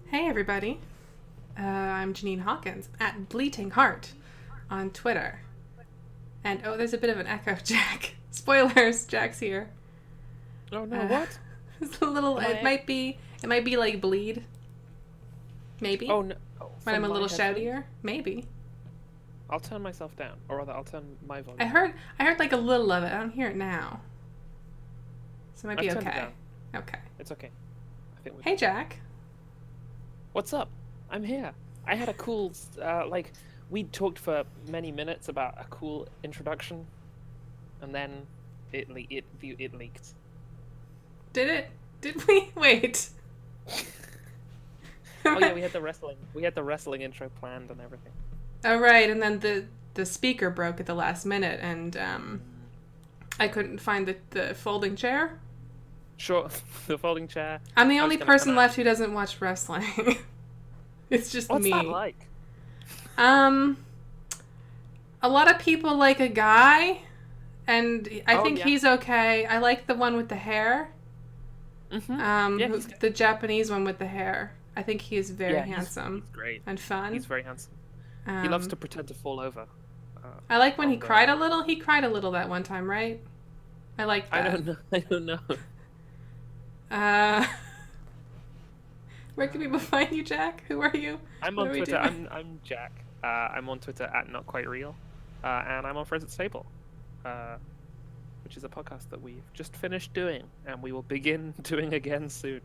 Hey everybody, I'm Janine Hawkins at Bleating Heart on Twitter. And oh, there's a bit of an echo, Jack. Spoilers, Jack's here. Oh no, what? It's a little. It might be like bleed. Maybe. Oh no. When I'm a little shoutier, maybe. I'll turn myself down, or rather, I'll turn my volume. I heard like a little of it. I don't hear it now. So it might be I've turned it okay. down. Okay. It's okay. I think Hey, Jack. What's up? I'm here. I had a cool, we talked for many minutes about a cool introduction, and then it leaked. Did it? Did we? Wait. Oh yeah, we had the wrestling intro planned and everything. Oh right, and then the speaker broke at the last minute, and I couldn't find the folding chair. Sure, the folding chair. I'm the only person left who doesn't watch wrestling. It's just What's me. What's that like? A lot of people like a guy, and I think he's okay. I like the one with the hair. Mm-hmm. The Japanese one with the hair. I think he is very handsome. He's great and fun. He's very handsome. He loves to pretend to fall over. I like when he cried a little. He cried a little that one time, right? I like that. I don't know. Where can people find you, Jack? Who are you? I'm on Twitter. I'm Jack. I'm on Twitter at NotQuiteReal, and I'm on Friends at Stable, which is a podcast that we've just finished doing, and we will begin doing again soon.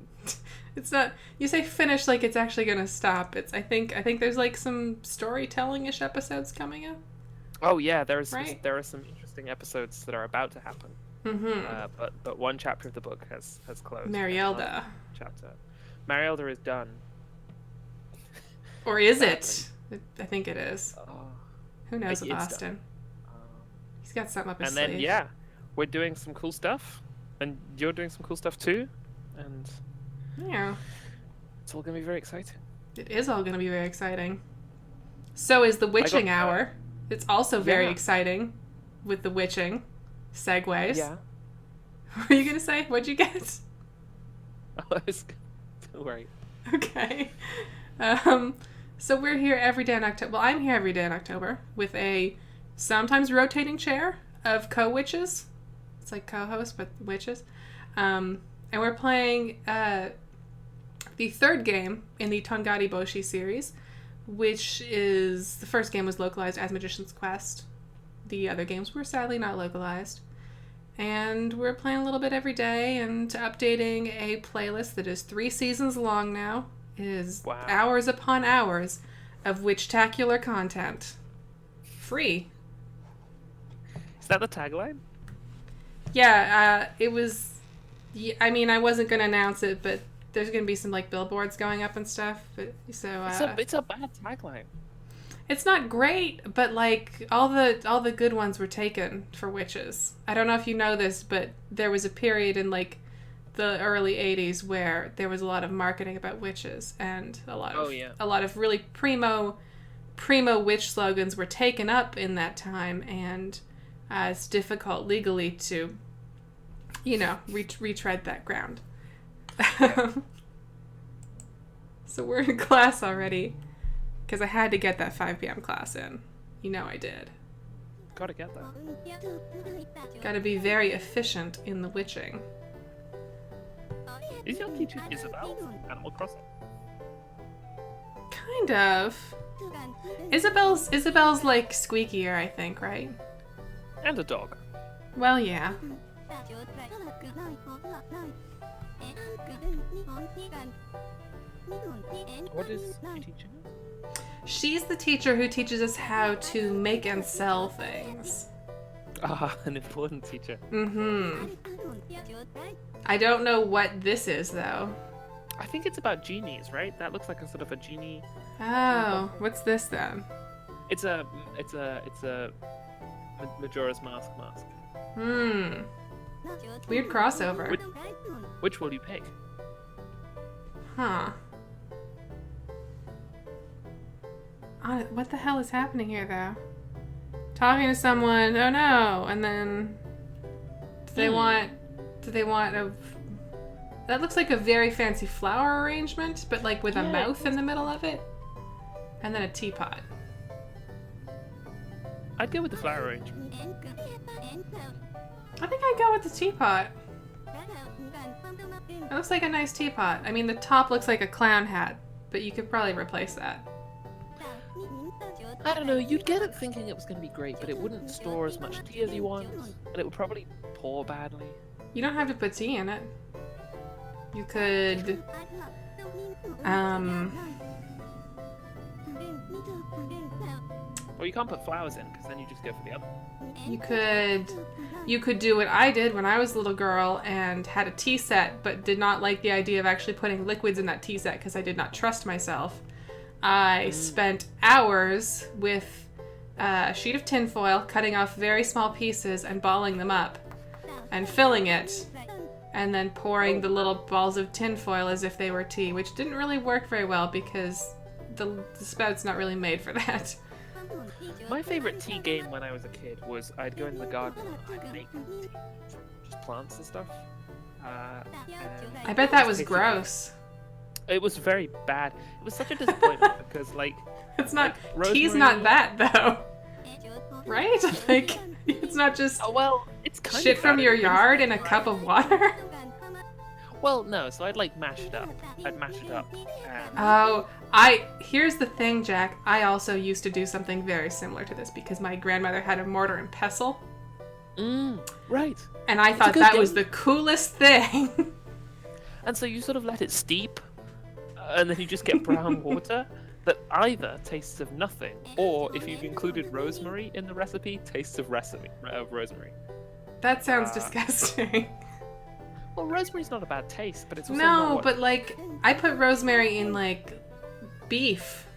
It's not. You say finish like it's actually gonna stop. It's. I think there's like some storytelling-ish episodes coming up. Oh yeah, there are some interesting episodes that are about to happen. Mm-hmm. But one chapter of the book has closed. Marielda. Chapter. Marielda is done. Or is it? I think it is. Who knows with Austin? He's got something up his sleeve. And then we're doing some cool stuff, and you're doing some cool stuff too, and yeah, it's all gonna be very exciting. It is all gonna be very exciting. So is the witching hour. It's also very exciting with the witching segues. Yeah. What were you gonna say? What'd you get? Don't worry. Okay. So we're here every day in October. Well, I'm here every day in October with a sometimes rotating chair of co-witches. It's like co-hosts, but witches. And we're playing the third game in the Tongari Boushi series, which is... The first game was localized as Magician's Quest. The other games were sadly not localized. And we're playing a little bit every day and updating a playlist that is 3 seasons long now. It is hours upon hours of witch-tacular content. Free. Is that the tagline? Yeah, it was... I mean, I wasn't going to announce it, but there's going to be some, like, billboards going up and stuff. But, so, it's a bad tagline. It's not great, but, like, all the good ones were taken for witches. I don't know if you know this, but there was a period in, like, the early 80s where there was a lot of marketing about witches, and a lot of really primo witch slogans were taken up in that time, and it's difficult legally to, retread that ground. So we're in class already, because I had to get that 5 p.m. class in. I did. Gotta get that. Gotta be very efficient in the witching. Is your teacher Isabel from Animal Crossing? Kind of. Isabel's like squeakier, I think, right? And a dog. Well, yeah. What is she teaching us? She's the teacher who teaches us how to make and sell things. Ah, an important teacher. Mm-hmm. I don't know what this is, though. I think it's about genies, right? That looks like a sort of a genie. Oh, what's this then? It's a Majora's Mask. Weird crossover. Which will you pick? Huh. What the hell is happening here, though? Talking to someone, oh no, and then do they want a... That looks like a very fancy flower arrangement, but like with a mouth in the middle of it. And then a teapot. I'd go with the flower arrangement. I think I'd go with the teapot. It looks like a nice teapot. I mean, the top looks like a clown hat, but you could probably replace that. I don't know, you'd get it thinking it was going to be great, but it wouldn't store as much tea as you want, and it would probably pour badly. You don't have to put tea in it. You could... Well, you can't put flowers in, because then you just go for the other. You could do what I did when I was a little girl and had a tea set, but did not like the idea of actually putting liquids in that tea set because I did not trust myself. I spent hours with a sheet of tinfoil, cutting off very small pieces and balling them up, and filling it, and then pouring the little balls of tinfoil as if they were tea, which didn't really work very well because the spout's not really made for that. My favorite tea game when I was a kid was I'd go into the garden and I'd make tea from just plants and stuff. I bet that was gross. It was very bad. It was such a disappointment because, like... It's not... Like, tea's not that, though. Right? Like, it's not just... Oh, well, it's kind shit of from your yard in a cup of water? Well, no, so I'd, like, mash it up. I'd mash it up. And... Oh, here's the thing, Jack. I also used to do something very similar to this because my grandmother had a mortar and pestle. Right. And I thought that was the coolest thing. And so you sort of let it steep, and then you just get brown water that either tastes of nothing, or if you've included rosemary in the recipe, tastes of rosemary. That sounds disgusting. Well, rosemary's not a bad taste, but it's also No, not... but like, I put rosemary in like beef.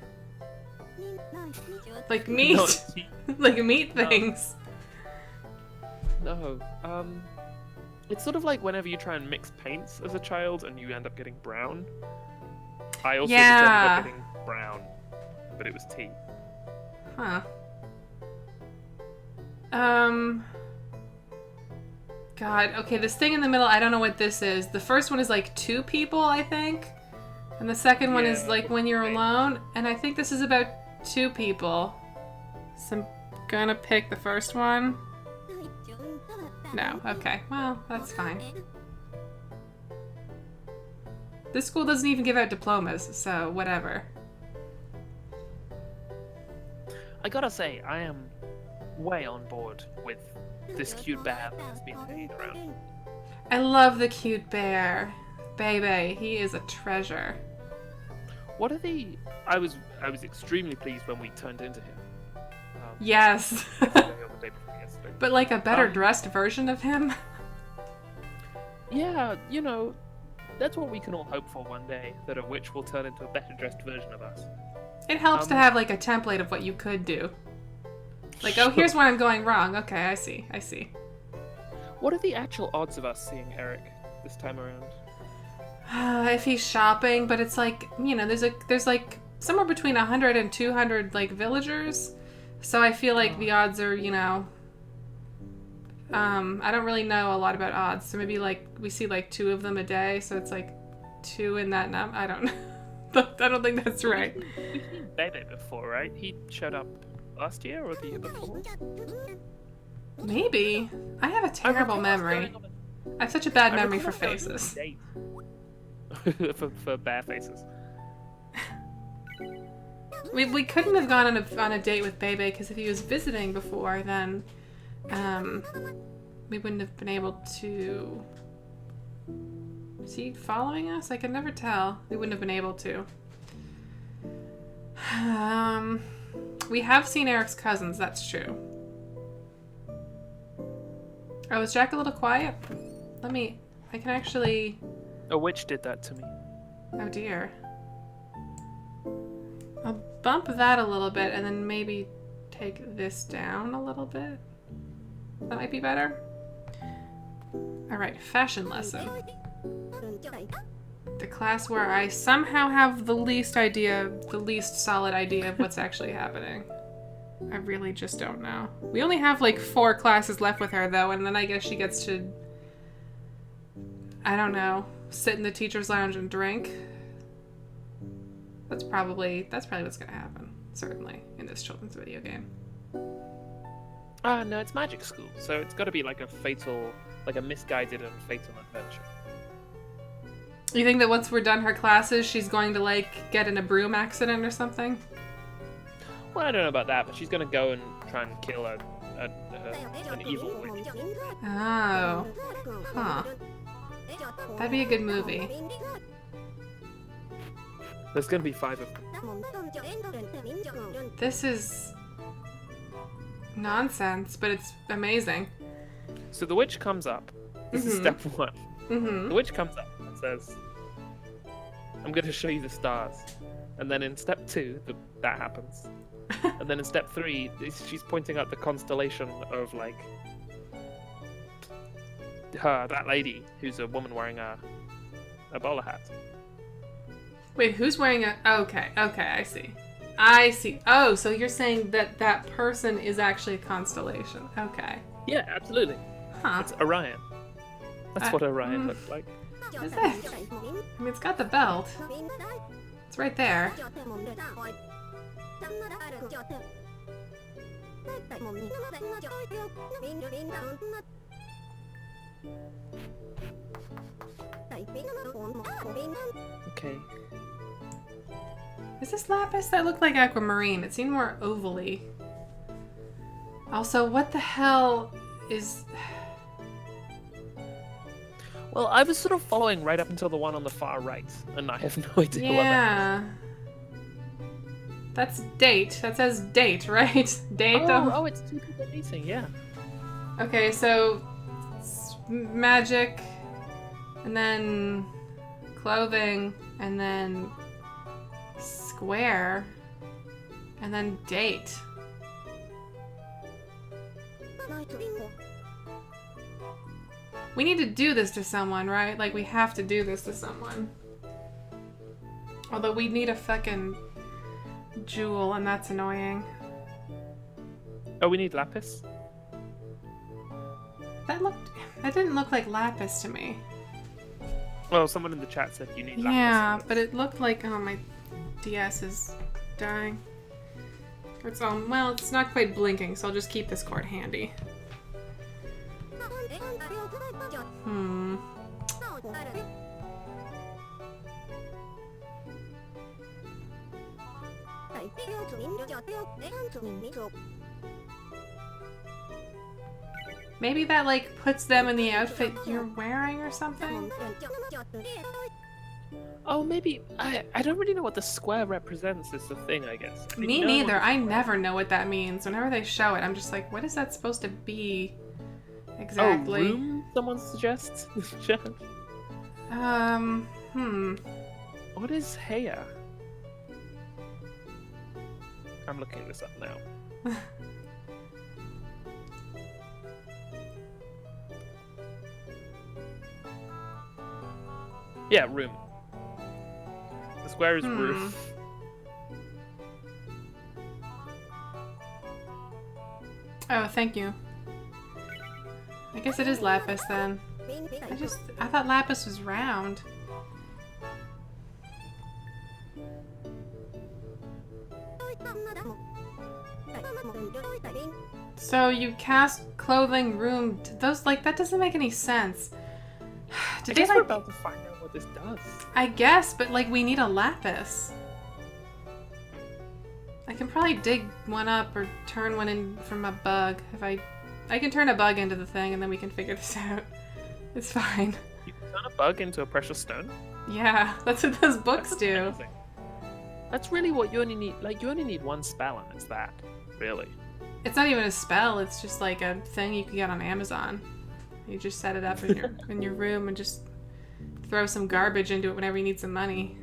Like meat. Like meat things. No. It's sort of like whenever you try and mix paints as a child and you end up getting brown. I also ended up getting brown, but it was tea. Huh. God, okay, this thing in the middle, I don't know what this is. The first one is like 2 people, I think. And the second one is Yeah, like when you're okay. alone. And I think this is about 2 people. So I'm gonna pick the first one. No. Okay. Well, that's fine. This school doesn't even give out diplomas, so whatever. I gotta say, I am way on board with this cute bear that's being hanging around. I love the cute bear. Bebe, he is a treasure. What are the... I was extremely pleased when we turned into him. Yes. Yesterday or the day before yesterday. But like a better dressed version of him. Yeah, you know, that's what we can all hope for one day, that a witch will turn into a better dressed version of us. It helps to have like a template of what you could do. Like, oh, here's where I'm going wrong. Okay, I see. What are the actual odds of us seeing Eric this time around? If he's shopping, but it's like, you know, there's like somewhere between 100 and 200 like villagers. So I feel like the odds are, you know, I don't really know a lot about odds. So maybe like we see like 2 of them a day. So it's like 2 in that number. I don't know. I don't think that's right. We've seen Bebe before, right? He showed up last year or the year before? Maybe. I have a terrible memory. I have such a bad memory for faces. for bear faces. We couldn't have gone on a date with Bebe because if he was visiting before, then we wouldn't have been able to. Is he following us? I can never tell. We wouldn't have been able to. We have seen Eric's cousins, that's true. Oh, is Jack a little quiet? I can actually... A witch did that to me. Oh dear. I'll bump that a little bit and then maybe take this down a little bit. That might be better. Alright, fashion lesson. The class where I somehow have the least solid idea of what's actually happening. I really just don't know. We only have like 4 classes left with her though, and then I guess she gets to, I don't know, sit in the teacher's lounge and drink. That's probably what's gonna happen. Certainly, in this children's video game. No, it's magic school, so it's gotta be like a misguided and fatal adventure. You think that once we're done her classes, she's going to, like, get in a broom accident or something? Well, I don't know about that, but she's gonna go and try and kill an evil witch. Oh. Huh. That'd be a good movie. There's gonna be 5 of them. This is nonsense, but it's amazing. So the witch comes up. This is step 1. Mm-hmm. The witch comes up and says, I'm going to show you the stars. And then in step 2, that happens. And then in step 3, she's pointing out the constellation of, like, that lady who's a woman wearing a bowler hat. Wait, who's wearing a... Okay, I see. Oh, so you're saying that person is actually a constellation. Okay. Yeah, absolutely. Huh. It's Orion. That's what Orion looks like. Is it? I mean, it's got the belt. It's right there. Okay. Is this lapis? That looked like aquamarine. It seemed more ovally. Also, what the hell is... Well, I was sort of following right up until the one on the far right, and I have no idea what that Yeah. That's date. That says date, right? Date. Oh, it's 2 people meeting, yeah. Okay, so magic, and then clothing, and then square, and then date. We need to do this to someone, right? Like, we have to do this to someone. Although we need a fucking jewel, and that's annoying. Oh, we need lapis? That didn't look like lapis to me. Well, someone in the chat said you need lapis. Yeah, but it looked like my DS is dying. It's well, it's not quite blinking, so I'll just keep this cord handy. Maybe that like puts them in the outfit you're wearing or something? Oh, maybe. I don't really know what the square represents is the thing, I guess. Me neither. I never know what that means. Whenever they show it, I'm just like, what is that supposed to be exactly? Oh, room? Someone suggests? What is Heya? I'm looking this up now. Yeah, room. The square is roof. Oh, thank you. I guess it is lapis then. I thought lapis was round. So you cast clothing room. Those like that doesn't make any sense. I guess we're about to find out what this does. I guess, but like we need a lapis. I can probably dig one up or turn one in from a bug. If I can turn a bug into the thing and then we can figure this out. It's fine. You can turn a bug into a precious stone? Yeah, that's what those books do. Amazing. That's really what you only need. Like, you only need one spell and it's that. Really. It's not even a spell, it's just like a thing you can get on Amazon. You just set it up in your in your room and just throw some garbage into it whenever you need some money.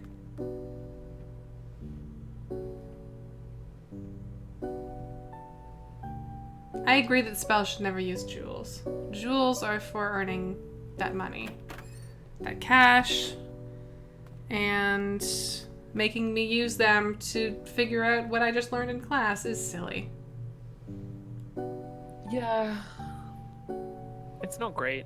I agree that spells should never use jewels. Jewels are for earning that money. That cash. And making me use them to figure out what I just learned in class is silly. Yeah. It's not great.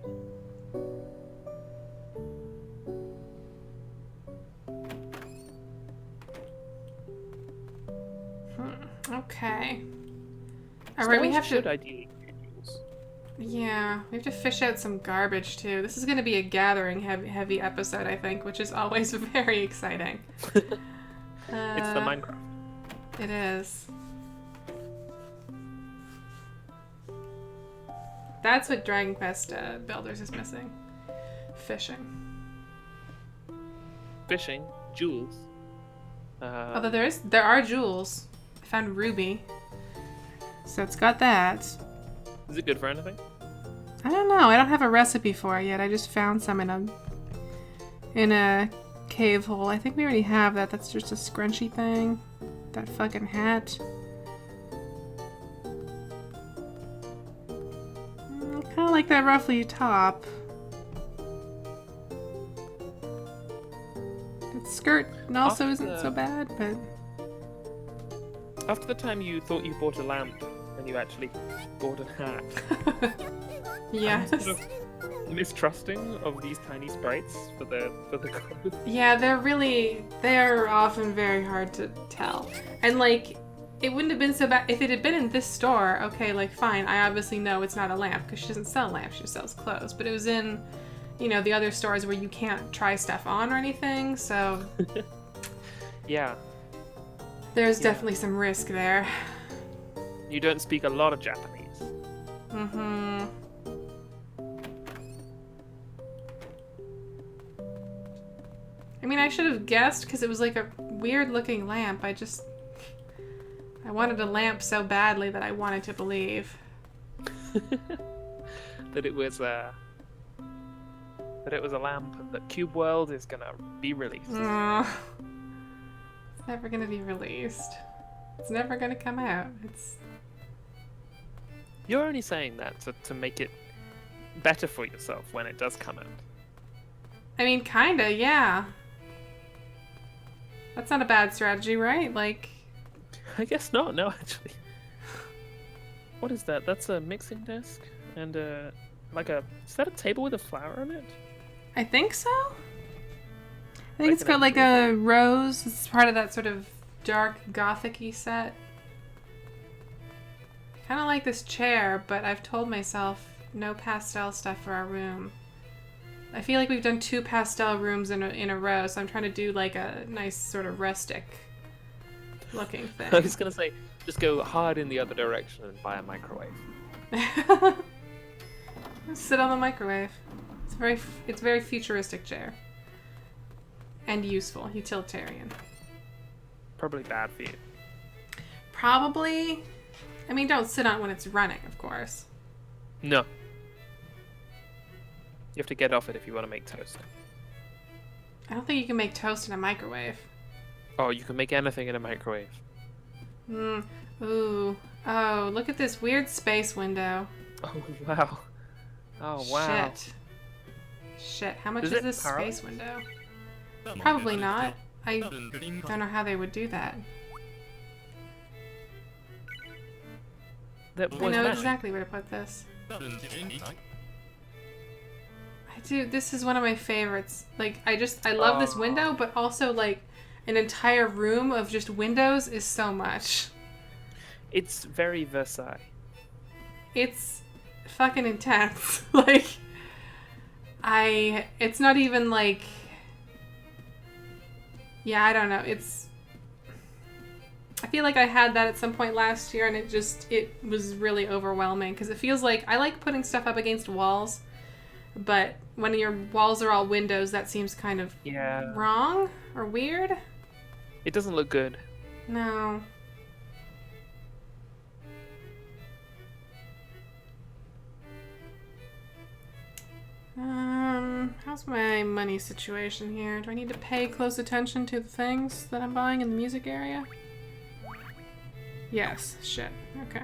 Okay. Alright, we have to... ideally be jewels. Yeah, we have to fish out some garbage too. This is going to be a gathering heavy episode, I think, which is always very exciting. It's the Minecraft. It is. That's what Dragon Quest Builders is missing. Fishing. Fishing, jewels. Although there are jewels. I found ruby. So it's got that. Is it good for anything? I don't know. I don't have a recipe for it yet. I just found some in a cave hole. I think we already have that. That's just a scrunchy thing. That fucking hat. I kind of like that ruffly top. That skirt also isn't so bad, but... After the time you thought you bought a lamp, and you actually bought a hat. Yes. I'm sort of mistrusting of these tiny sprites for the clothes. Yeah, they're often very hard to tell. And like, it wouldn't have been so bad if it had been in this store. Okay, like fine, I obviously know it's not a lamp because she doesn't sell lamps, she sells clothes. But it was in, the other stores where you can't try stuff on or anything, so... Yeah. There's definitely some risk there. You don't speak a lot of Japanese. Mm-hmm. I mean, I should have guessed because it was like a weird-looking lamp. I wanted a lamp so badly that I wanted to believe. that it was a lamp and that Cube World is gonna be released. It's never gonna be released. It's never gonna come out. You're only saying that to make it better for yourself when it does come out. I mean, kinda, yeah. That's not a bad strategy, right? Like... I guess not, no, actually. What is that? That's a mixing desk? And is that a table with a flower on it? I think so? I think it's got like a rose. It's part of that sort of dark gothic-y set. Kind of like this chair, but I've told myself no pastel stuff for our room. I feel like we've done 2 pastel rooms in a row, so I'm trying to do like a nice sort of rustic looking thing. I was gonna say, just go hard in the other direction and buy a microwave. Sit on the microwave. It's very futuristic chair. And useful, utilitarian. Probably bad for you. Probably. I mean, don't sit on it when it's running, of course. No. You have to get off it if you want to make toast. I don't think you can make toast in a microwave. Oh, you can make anything in a microwave. Ooh. Oh, look at this weird space window. Oh, wow. Oh, wow. Shit. How much is this space window? Probably not. I don't know how they would do that. I know exactly where to put this. I do. This is one of my favorites. Like, I love this window, but also, like, an entire room of just windows is so much. It's very Versailles. It's fucking intense. Like, it's not even like, yeah, I don't know. I feel like I had that at some point last year, and it was really overwhelming because it feels like I like putting stuff up against walls, but when your walls are all windows, that seems kind of wrong or weird. It doesn't look good. No. How's my money situation here? Do I need to pay close attention to the things that I'm buying in the music area? Yes. Shit. Okay.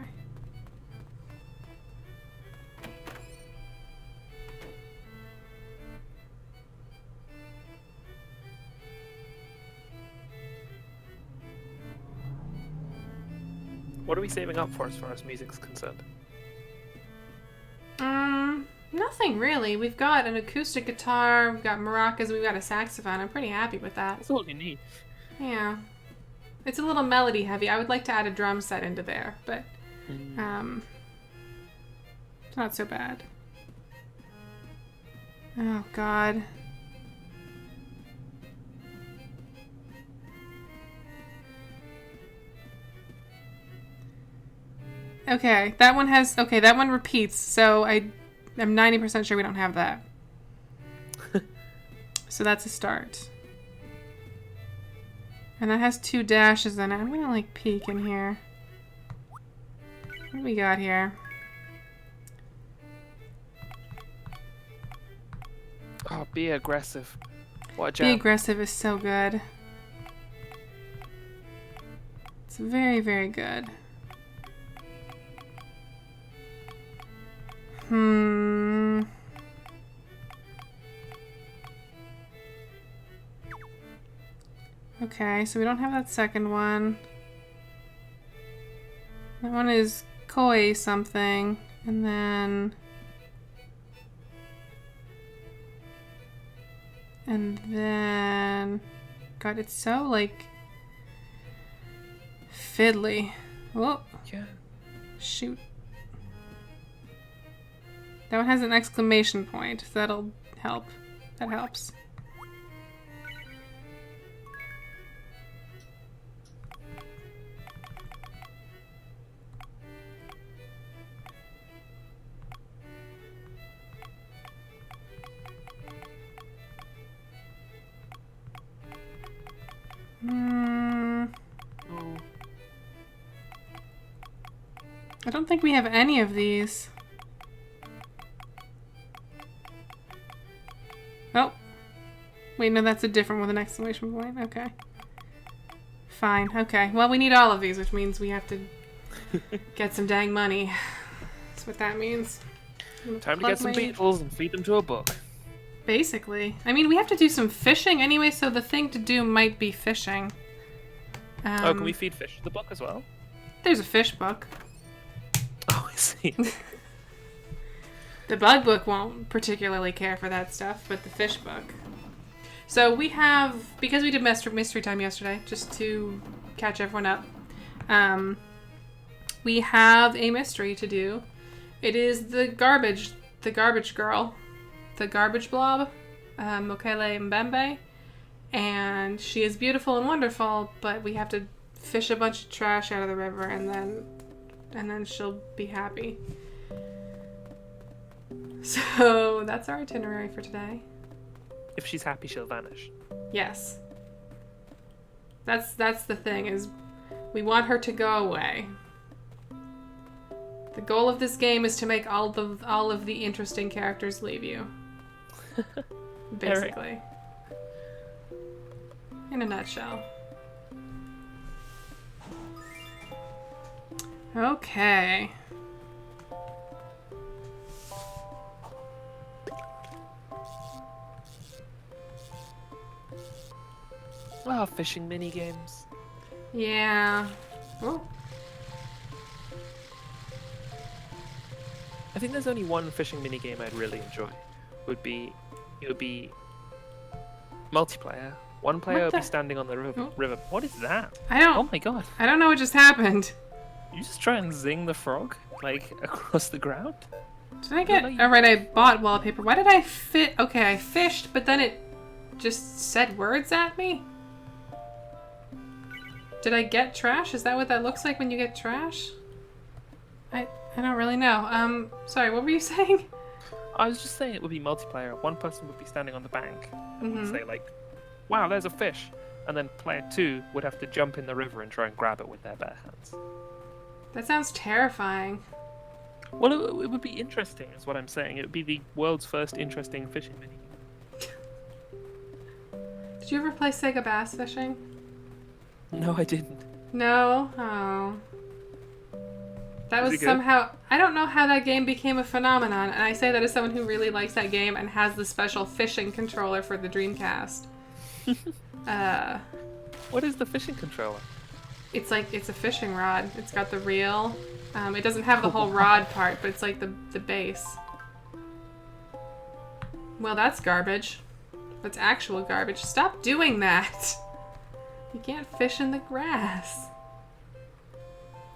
What are we saving up for as far as music's concerned? Nothing really. We've got an acoustic guitar, we've got maracas, we've got a saxophone. I'm pretty happy with that. That's all you need. Yeah. It's a little melody heavy. I would like to add a drum set into there, but it's not so bad. Oh god. Okay, that one repeats, so I'm 90% sure we don't have that. So that's a start. And that has 2 dashes in it. I'm gonna like peek in here. What do we got here? Oh, be aggressive. What a jam. Be aggressive is so good. It's very, very good. Okay, so we don't have that second one. That one is koi something, and then... God, it's so, like, fiddly. Oh. Yeah. Shoot. That one has an exclamation point. That'll help. That helps. I don't think we have any of these. Oh. Wait, no, that's a different with an exclamation point. Okay. Fine. Okay. Well, we need all of these, which means we have to get some dang money. That's what that means. Time to get some beetles and feed them to a book. Basically. I mean, we have to do some fishing anyway, so the thing to do might be fishing. Oh, can we feed fish to the book as well? There's a fish book. Oh, I see. The bug book won't particularly care for that stuff, but the fish book. So we have, because we did mystery time yesterday, just to catch everyone up, we have a mystery to do. It is the garbage girl, the garbage blob, Mokele Mbembe, and she is beautiful and wonderful, but we have to fish a bunch of trash out of the river, and then she'll be happy. So that's our itinerary for today. If she's happy, she'll vanish. Yes. That's the thing, is we want her to go away. The goal of this game is to make all of the interesting characters leave you. Basically. In a nutshell. Okay. Ah, fishing mini games. Yeah. Oh. I think there's only one fishing mini game I'd really enjoy. It would be multiplayer. One player would be standing on the river. What is that? Oh my god. I don't know what just happened. You just try and zing the frog, like, across the ground? Did I get... Alright, I bought wallpaper. Why did I fit... Okay, I fished, but then it just said words at me? Did I get trash? Is that what that looks like when you get trash? I don't really know. Sorry, what were you saying? I was just saying it would be multiplayer. One person would be standing on the bank and would say, like, wow, there's a fish. And then player 2 would have to jump in the river and try and grab it with their bare hands. That sounds terrifying. Well, it would be interesting, is what I'm saying. It would be the world's first interesting fishing mini. Did you ever play Sega Bass Fishing? No, I didn't. No? Oh. That was somehow... I don't know how that game became a phenomenon, and I say that as someone who really likes that game and has the special fishing controller for the Dreamcast. What is the fishing controller? It's a fishing rod. It's got the reel. It doesn't have the whole rod part, but it's like the base. Well, that's garbage. That's actual garbage. Stop doing that! You can't fish in the grass.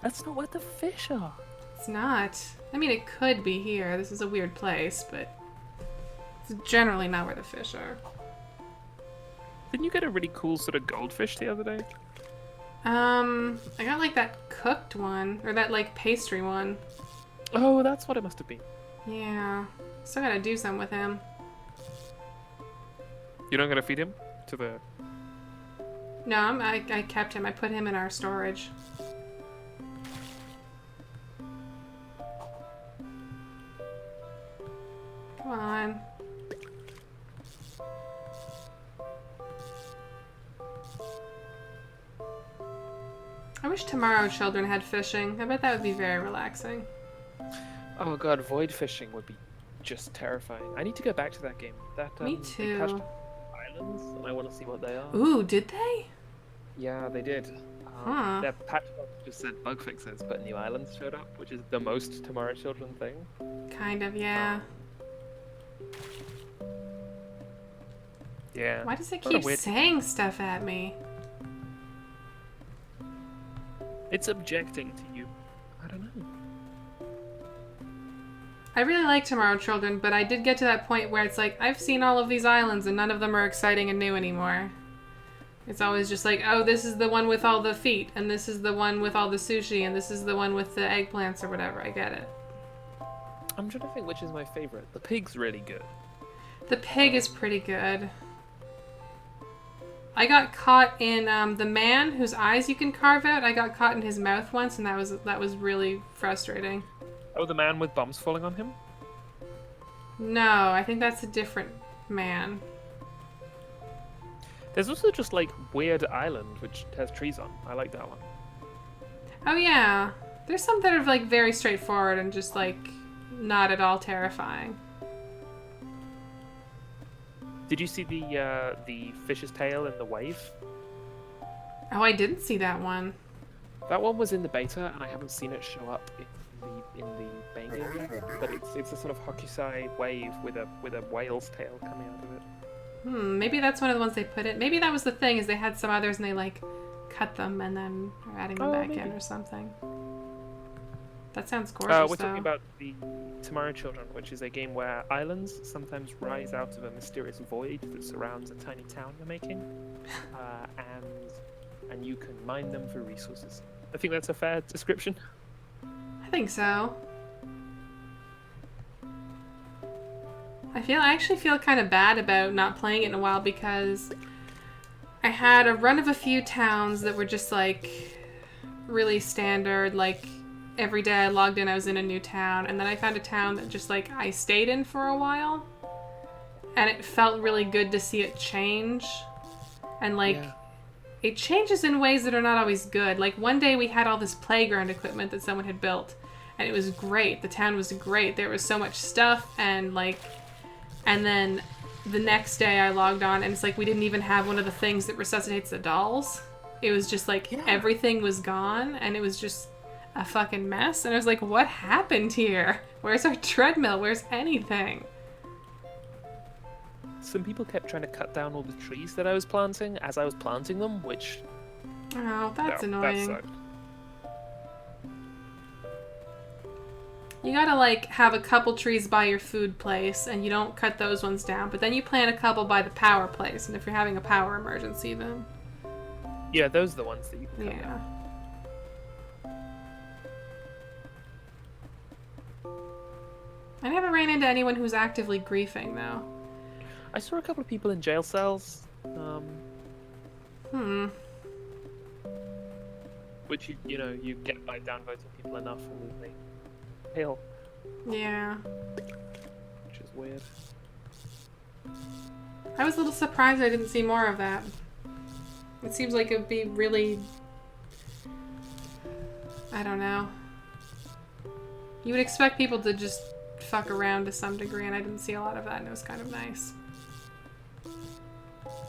That's not where the fish are. It's not. I mean, it could be here. This is a weird place, but it's generally not where the fish are. Didn't you get a really cool sort of goldfish the other day? I got like that cooked one, or that like pastry one. Oh, that's what it must have been. Yeah. Still gotta do something with him. You're not gonna feed him to the... No, I kept him. I put him in our storage. Come on. I wish Tomorrow Children had fishing. I bet that would be very relaxing. Oh god, void fishing would be just terrifying. I need to go back to that game. Me too. They patched islands, and I want to see what they are. Ooh, did they? Yeah, they did. Their patch just said bug fixes, but new islands showed up, which is the most Tomorrow Children thing. Kind of, yeah. Yeah. Why does it keep saying stuff at me? It's objecting to you. I don't know. I really like Tomorrow Children, but I did get to that point where it's like, I've seen all of these islands and none of them are exciting and new anymore. It's always just like, oh, this is the one with all the feet, and this is the one with all the sushi, and this is the one with the eggplants or whatever. I get it. I'm trying to think which is my favorite. The pig's really good. The pig is pretty good. I got caught in the man whose eyes you can carve out. I got caught in his mouth once, and that was really frustrating. Oh, the man with bombs falling on him? No, I think that's a different man. There's also just like Weird Island, which has trees on. I like that one. Oh yeah, there's some that are like very straightforward and just like not at all terrifying. Did you see the fish's tail in the wave? Oh, I didn't see that one. That one was in the beta, and I haven't seen it show up in the main game. But it's a sort of Hokusai wave with a whale's tail coming out of it. Maybe that's one of the ones they put in. Maybe that was the thing, is they had some others and they, like, cut them and then are adding them back in or something. That sounds gorgeous, We're talking about the Tomorrow Children, which is a game where islands sometimes rise out of a mysterious void that surrounds a tiny town you're making, and you can mine them for resources. I think that's a fair description. I think so. I actually feel kind of bad about not playing it in a while because I had a run of a few towns that were just like really standard, like every day I logged in I was in a new town, and then I found a town that just like I stayed in for a while and it felt really good to see it change. And like it changes in ways that are not always good. Like one day we had all this playground equipment that someone had built and it was great. The town was great. There was so much stuff and then the next day I logged on and it's like we didn't even have one of the things that resuscitates the dolls. It was just like everything was gone and it was just a fucking mess. And I was like, what happened here? Where's our treadmill? Where's anything? Some people kept trying to cut down all the trees that I was planting as I was planting them, which... Oh, that's annoying. That sucked. You gotta, like, have a couple trees by your food place, and you don't cut those ones down, but then you plant a couple by the power place, and if you're having a power emergency, then... Yeah, those are the ones that you can cut down. I never ran into anyone who's actively griefing, though. I saw a couple of people in jail cells. Which, you get by downvoting people enough and then they fail. Yeah. Which is weird. I was a little surprised I didn't see more of that. It seems like it would be really... I don't know. You would expect people to just fuck around to some degree, and I didn't see a lot of that, and it was kind of nice.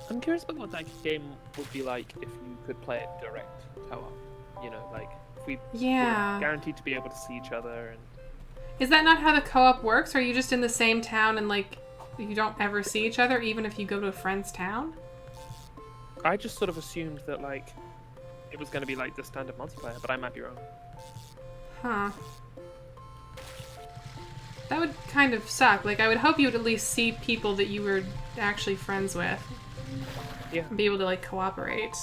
I'm curious about what that game would be like if you could play it direct co-op. Like if we were guaranteed to be able to see each other. And is that not how the co-op works? Are you just in the same town and like you don't ever see each other, even if you go to a friend's town? I just sort of assumed that like it was going to be like the standard multiplayer, but I might be wrong. Huh. That would kind of suck. Like, I would hope you would at least see people that you were actually friends with. Yeah. And be able to, like, cooperate.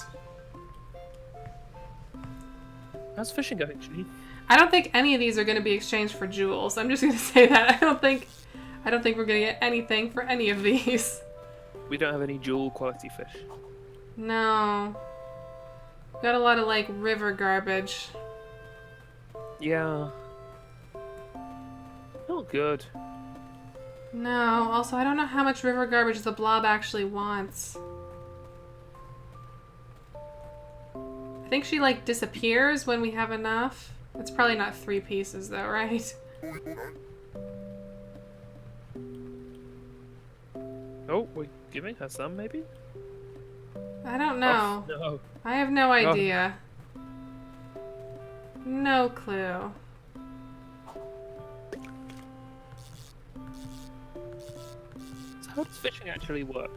How's fishing going, Janine? I don't think any of these are going to be exchanged for jewels. I'm just going to say that. I don't think we're going to get anything for any of these. We don't have any jewel quality fish. No. Got a lot of, like, river garbage. Yeah. Not good. No. Also, I don't know how much river garbage the blob actually wants. I think she, like, disappears when we have enough. It's probably not 3 pieces, though, right? Oh, we're giving her some, maybe? I don't know. Oh, no. I have no idea. No clue. So how does fishing actually work?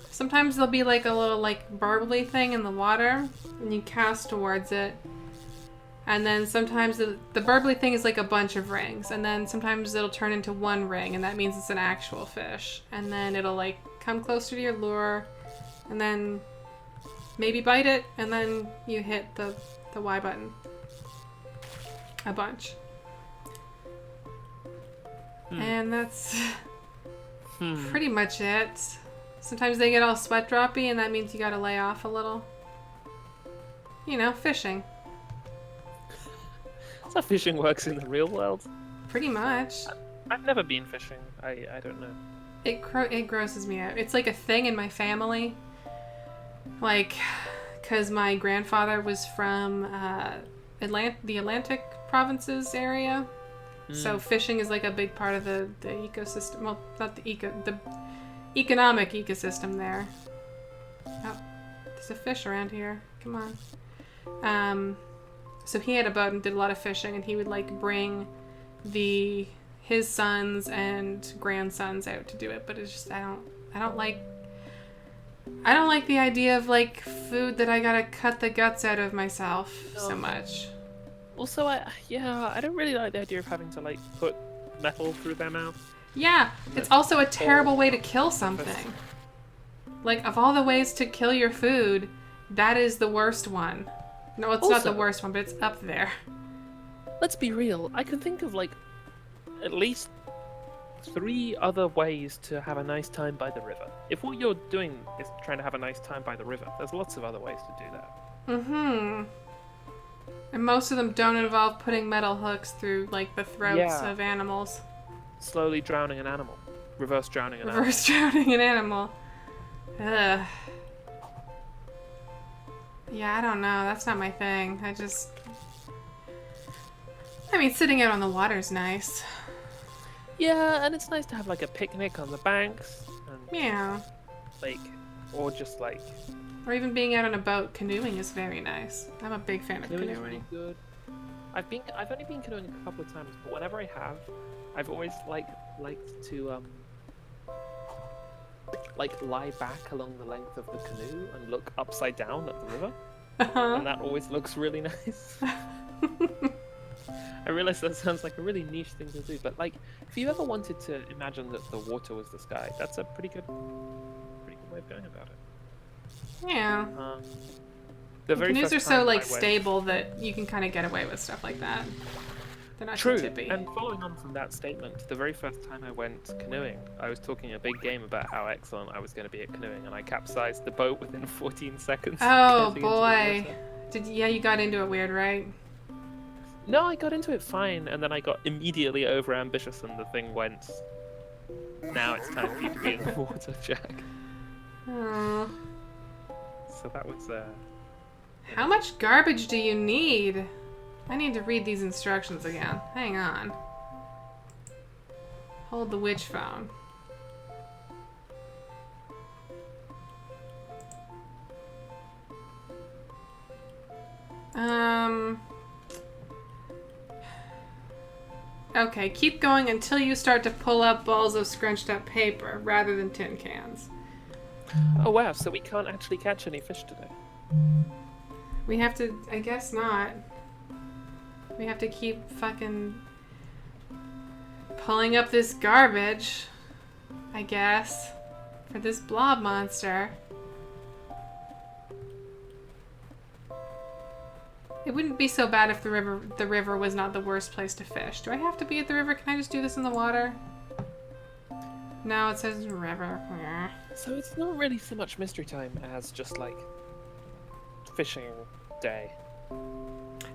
Sometimes there'll be like a little like burbly thing in the water and you cast towards it. And then sometimes the burbly thing is like a bunch of rings, and then sometimes it'll turn into one ring, and that means it's an actual fish. And then it'll like come closer to your lure, and then maybe bite it, and then you hit the Y button. A bunch. And that's pretty much it. Sometimes they get all sweat droppy, and that means you gotta lay off a little. You know, fishing. That's how fishing works in the real world. Pretty much. I've never been fishing. I don't know. It grosses me out. It's like a thing in my family. Like, because my grandfather was from the Atlantic provinces area. So fishing is like a big part of the ecosystem. Well, not the economic ecosystem there. Oh, there's a fish around here. Come on. So he had a boat and did a lot of fishing, and he would like bring his sons and grandsons out to do it, but it's just I don't like the idea of like food that I gotta cut the guts out of myself so much. Also, I don't really like the idea of having to like put metal through their mouth. Yeah, it's also a terrible way to kill something. Like, of all the ways to kill your food, that is the worst one. No, it's not the worst one, but it's up there. Let's be real. I can think of like at least 3 other ways to have a nice time by the river. If what you're doing is trying to have a nice time by the river, there's lots of other ways to do that. Mm-hmm. And most of them don't involve putting metal hooks through, like, the throats of animals. Slowly drowning an animal. Reverse drowning an animal. Reverse drowning an animal. Ugh. Yeah, I don't know. That's not my thing. I mean, sitting out on the water's nice. Yeah, and it's nice to have, like, a picnic on the banks. And, yeah. Like, or just, like... Or even being out on a boat canoeing is very nice. I'm a big fan of canoeing. Really good. I've only been canoeing a couple of times, but whenever I have, I've always liked to like lie back along the length of the canoe and look upside down at the river, and that always looks really nice. I realize that sounds like a really niche thing to do, but like if you ever wanted to imagine that the water was the sky, that's a pretty good way of going about it. Yeah. The very canoes first are so time like I went... stable that you can kind of get away with stuff like that. They're not True. too tippy. And following on from that statement, the very first time I went canoeing, I was talking a big game about how excellent I was going to be at canoeing, and I capsized the boat within 14 seconds. Oh boy. You got into it weird, right? No, I got into it fine, and then I got immediately over ambitious, and the thing went. Now it's time for you to be in the water, Jack. Oh. So that was How much garbage do you need? I need to read these instructions again. Hang on. Hold the witch phone. Okay, keep going until you start to pull up balls of scrunched up paper rather than tin cans. Oh wow, so we can't actually catch any fish today. We have to... I guess not. We have to keep fucking pulling up this garbage, I guess, for this blob monster. It wouldn't be so bad if the river was not the worst place to fish. Do I have to be at the river? Can I just do this in the water? No, it says river. Yeah. So it's not really so much mystery time as just like fishing day.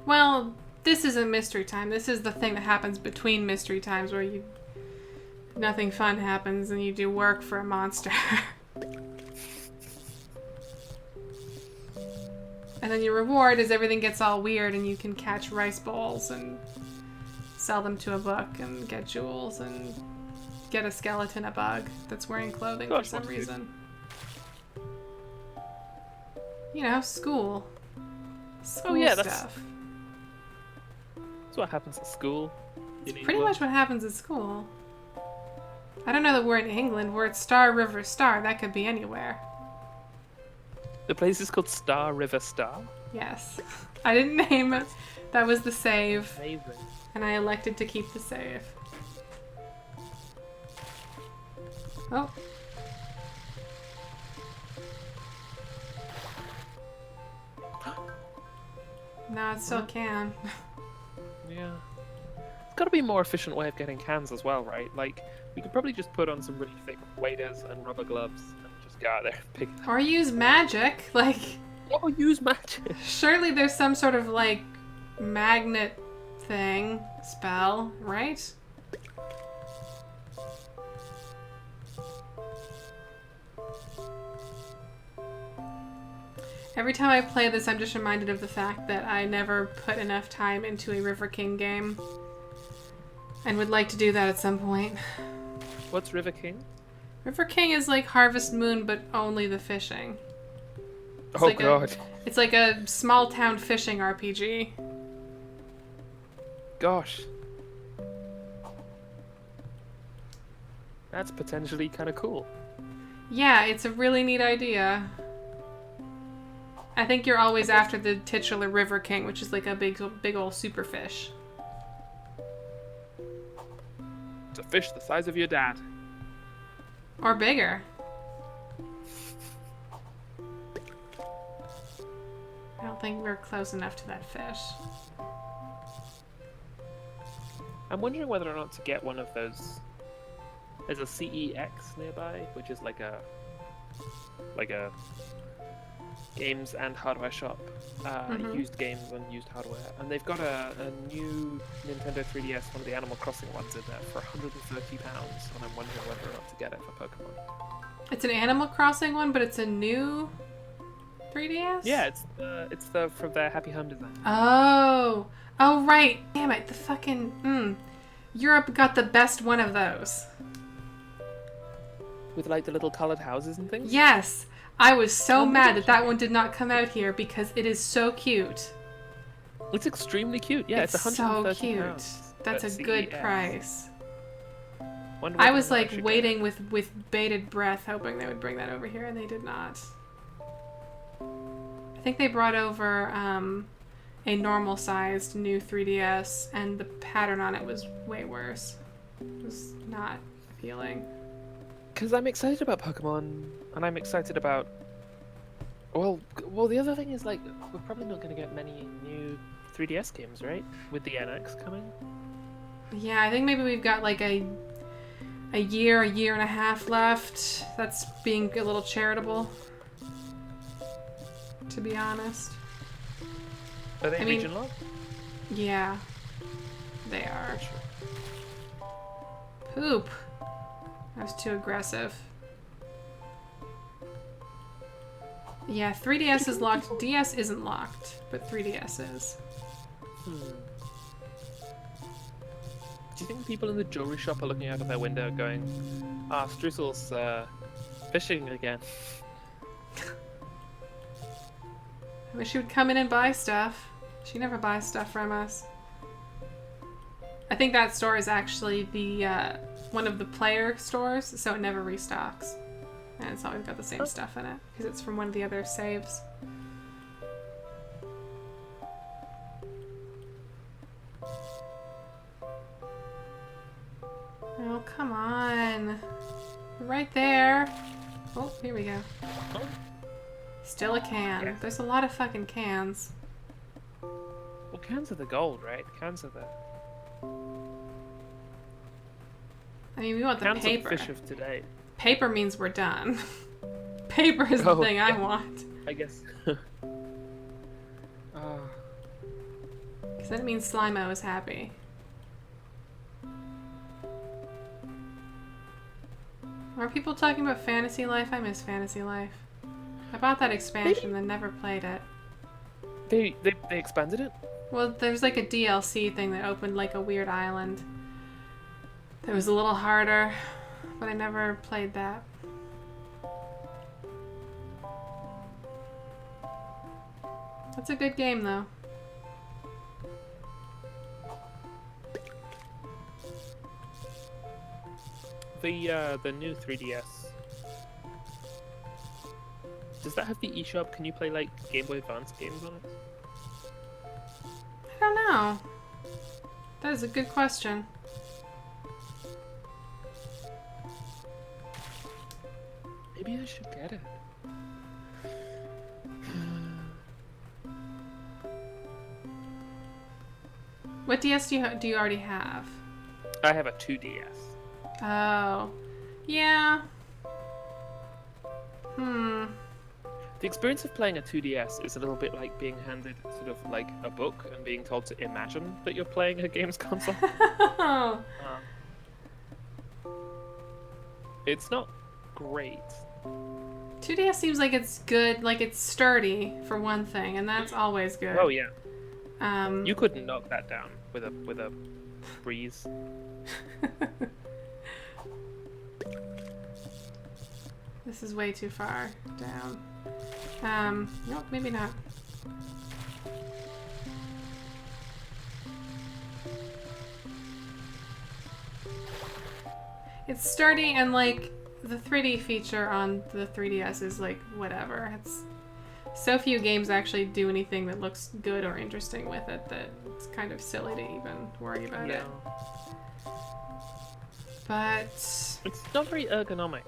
Well, this isn't mystery time. This is the thing that happens between mystery times where nothing fun happens and you do work for a monster. And then your reward is everything gets all weird and you can catch rice balls and sell them to a book and get jewels and get a skeleton, a bug that's wearing clothing for some reason. You know, school. School stuff. That's what happens at school. Pretty much what happens at school. I don't know that we're in England. We're at Star River Star. That could be anywhere. The place is called Star River Star? Yes. I didn't name it. That was the save. Amazing. And I elected to keep the save. Oh. No, it still can. Yeah. It's got to be a more efficient way of getting cans as well, right? Like, we could probably just put on some really thick waders and rubber gloves and just go out there and pick it up. Or use magic, like... Or use magic! Surely there's some sort of, like, magnet thing, spell, right? Every time I play this, I'm just reminded of the fact that I never put enough time into a River King game. And would like to do that at some point. What's River King? River King is like Harvest Moon, but only the fishing. It's oh god. It's like a small town fishing RPG. Gosh. That's potentially kind of cool. Yeah, it's a really neat idea. I think you're always after the titular River King, which is like a big old super fish. It's a fish the size of your dad. Or bigger. I don't think we're close enough to that fish. I'm wondering whether or not to get one of those. There's a CEX nearby, which is like a games and hardware shop, used games and used hardware, and they've got a new Nintendo 3DS, one of the Animal Crossing ones in there for £130, and I'm wondering whether or not to get it for Pokemon. It's an Animal Crossing one, but it's a new 3DS? Yeah, it's the from their Happy Home design. Oh right. Damn it, the fucking Europe got the best one of those. With like the little coloured houses and things? Yes! I was so mad that one did not come out here because it is so cute. It's extremely cute. Yeah, it's £130. So cute. That's a good price. I was like waiting with bated breath, hoping they would bring that over here, and they did not. I think they brought over a normal-sized new 3DS, and the pattern on it was way worse. It was not appealing. Because I'm excited about Pokemon, and I'm excited about... Well, the other thing is, like, we're probably not going to get many new 3DS games, right? With the NX coming? Yeah, I think maybe we've got, like, a year and a half left. That's being a little charitable, to be honest. Are they region locked? Yeah, they are. Sure. Poop. That was too aggressive. Yeah, 3DS is locked. DS isn't locked, but 3DS is. Do you think people in the jewelry shop are looking out of their window going, Struzzel's fishing again? I wish she would come in and buy stuff. She never buys stuff from us. I think that store is actually the one of the player stores, so it never restocks. And it's always got the same stuff in it, because it's from one of the other saves. Oh, come on. Right there. Oh, here we go. Still a can. Yeah. There's a lot of fucking cans. Well, cans are the gold, right? Cans are the... I mean, we want the Cans paper. are the fish of today. Paper means we're done. Paper is the thing I want. I guess. Because that means Slimo is happy. Are people talking about Fantasy Life? I miss Fantasy Life. I bought that expansion and never played it. They expanded it? Well, there's like a DLC thing that opened like a weird island. That was a little harder, but I never played that. That's a good game though. The new 3DS. Does that have the eShop? Can you play like Game Boy Advance games on it? I don't know. That is a good question. Maybe I should get it. What DS do you already have? I have a 2DS. Oh. Yeah. The experience of playing a 2DS is a little bit like being handed sort of like a book and being told to imagine that you're playing a games console. It's not great. 2DS seems like it's good, like it's sturdy for one thing, and that's always good. Oh yeah. You couldn't knock that down with a breeze. This is way too far down. Nope, maybe not. It's sturdy, and like the 3D feature on the 3DS is like whatever. It's so few games actually do anything that looks good or interesting with it that it's kind of silly to even worry about it. But it's not very ergonomic.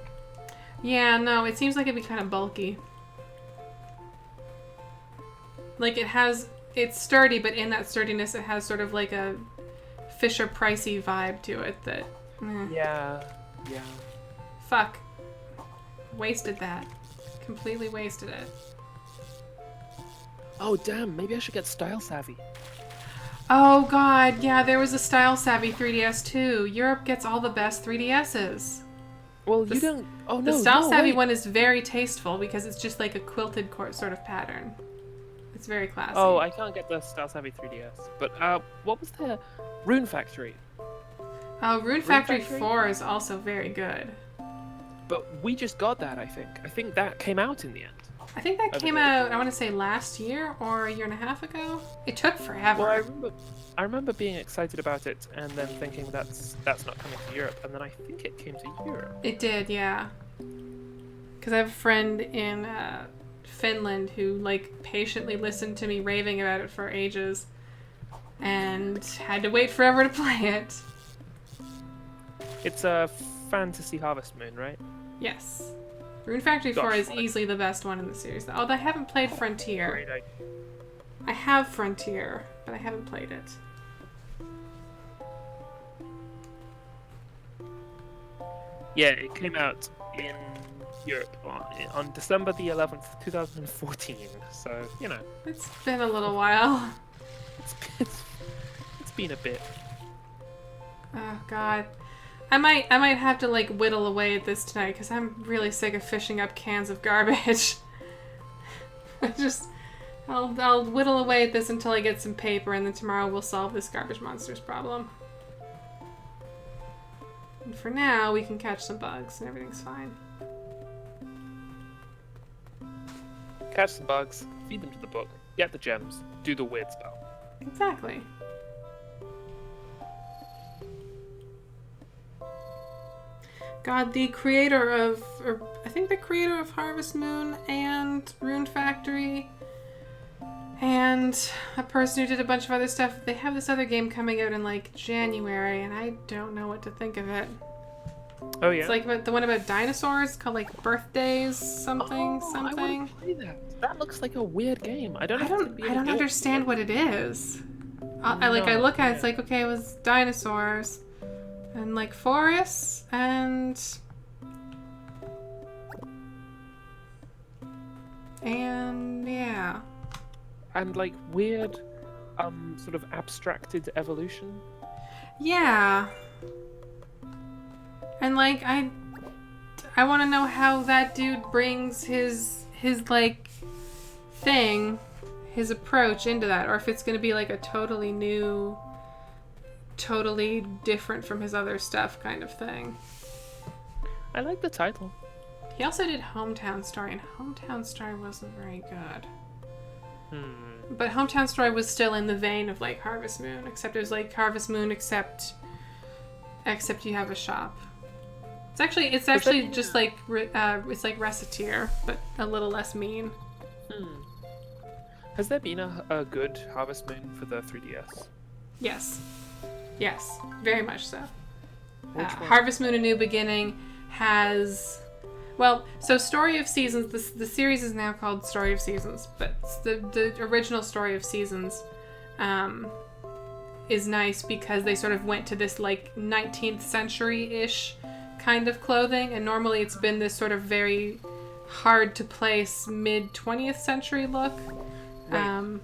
Yeah, no, it seems like it'd be kind of bulky. Like it's sturdy, but in that sturdiness it has sort of like a Fisher-Pricey vibe to it that... Yeah. Fuck. Wasted that. Completely wasted it. Oh, damn, maybe I should get Style Savvy. Oh god, yeah, there was a Style Savvy 3DS too. Europe gets all the best 3DSs. Well, you don't... Oh, no, the Style Savvy wait. one is very tasteful because it's just like a quilted sort of pattern. It's very classy. Oh, I can't get the Style Savvy 3DS. But, what was the Rune Factory? Oh, Rune Factory 4 is also very good. But we just got that, I think. I think that came out in the end. I think that came out, I want to say last year or a year and a half ago. It took forever. Well, I remember being excited about it and then thinking that's not coming to Europe, and then I think it came to Europe. It did, yeah. Because I have a friend in Finland who like patiently listened to me raving about it for ages and had to wait forever to play it. It's a Fantasy Harvest Moon, right? Yes. Rune Factory 4 is easily the best one in the series. Although I haven't played Frontier. Great idea. I have Frontier, but I haven't played it. Yeah, it came out in Europe on December the 11th, 2014. So, you know. It's been a little while. It's been a bit. Oh, God. I might have to like whittle away at this tonight because I'm really sick of fishing up cans of garbage. I'll whittle away at this until I get some paper, and then tomorrow we'll solve this garbage monster's problem. And for now, we can catch some bugs and everything's fine. Catch some bugs, feed them to the book, get the gems, do the weird spell. Exactly. God, the creator of, or I think the creator of Harvest Moon and Rune Factory, and a person who did a bunch of other stuff, they have this other game coming out in like January, and I don't know what to think of it. Oh yeah? It's like the one about dinosaurs, called like Birthdays something. I want to play that. That looks like a weird game. I don't understand what it is. I look at it, it's like, okay, it was dinosaurs. And like forests and yeah. And like weird sort of abstracted evolution. Yeah. And like I want to know how that dude brings his like thing, his approach into that, or if it's going to be like a totally new, totally different from his other stuff kind of thing. I like the title. He also did Hometown Story, and Hometown Story wasn't very good. But Hometown Story was still in the vein of like Harvest Moon, except it was like Harvest Moon except you have a shop. It's actually just like it's like Reciteer, but a little less mean. Has there been a good Harvest Moon for the 3DS? Yes, very much so. Harvest Moon: A New Beginning has... Well, so Story of Seasons, the series is now called Story of Seasons, but the original Story of Seasons is nice because they sort of went to this like 19th century-ish kind of clothing, and normally it's been this sort of very hard to place mid 20th century look. Right.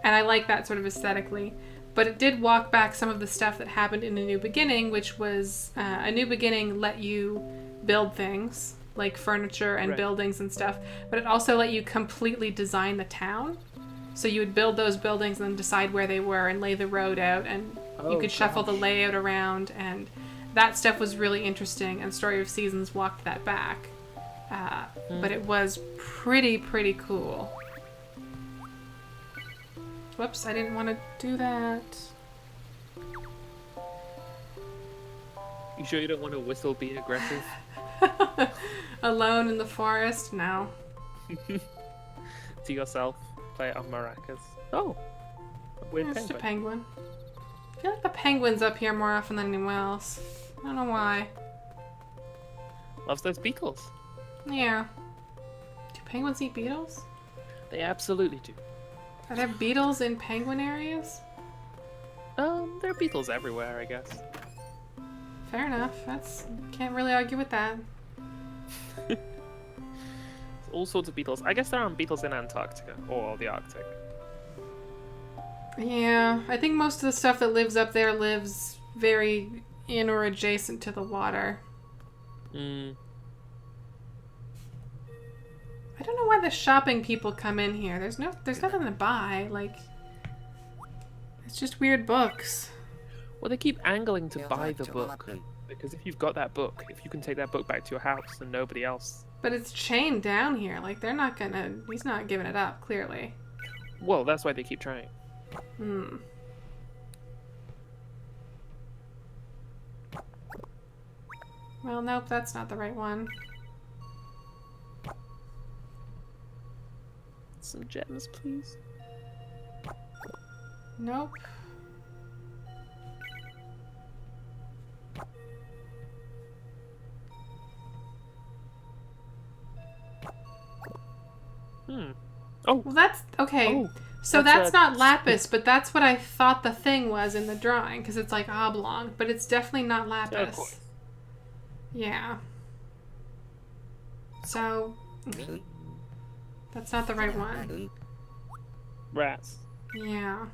And I like that sort of aesthetically. But it did walk back some of the stuff that happened in A New Beginning, which was A New Beginning let you build things, like furniture and buildings and stuff, but it also let you completely design the town. So you would build those buildings and then decide where they were and lay the road out, and you could shuffle the layout around, and that stuff was really interesting, and Story of Seasons walked that back. But it was pretty cool. Whoops, I didn't want to do that. You sure you don't want to whistle be aggressive? Alone in the forest? No. To yourself, play it on maracas. Oh, a weird It's just a penguin. penguin. I feel like the penguin's up here more often than anyone else. I don't know why. Loves those beetles. Yeah. Do penguins eat beetles? They absolutely do. Are there beetles in penguin areas? There are beetles everywhere, I guess. Fair enough. Can't really argue with that. All sorts of beetles. I guess there aren't beetles in Antarctica or the Arctic. Yeah, I think most of the stuff that lives up there lives very in or adjacent to the water. Hmm. I don't know why the shopping people come in here. There's nothing to buy. Like, it's just weird books. Well, they keep angling to buy the book. Because if you've got that book, if you can take that book back to your house, then nobody else. But it's chained down here. Like, he's not giving it up, clearly. Well, that's why they keep trying. Hmm. Well, nope, that's not the right one. Some gems, please. Nope. Oh. Well, that's okay. Oh, so that's that's not lapis, but that's what I thought the thing was in the drawing, because it's like oblong, but it's definitely not lapis. Yeah. So that's not the right one. Rats. Yeah.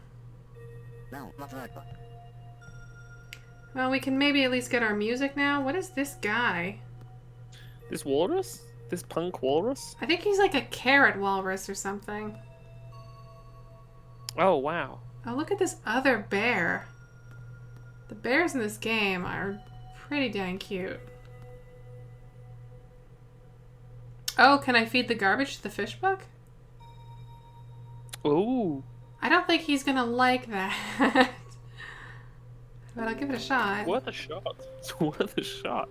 Well, we can maybe at least get our music now. What is this guy? This walrus? This punk walrus? I think he's like a carrot walrus or something. Oh, wow. Oh, look at this other bear. The bears in this game are pretty dang cute. Oh, can I feed the garbage to the fish bug? Ooh. I don't think he's gonna like that. But I'll give it a shot. Worth a shot. It's worth a shot.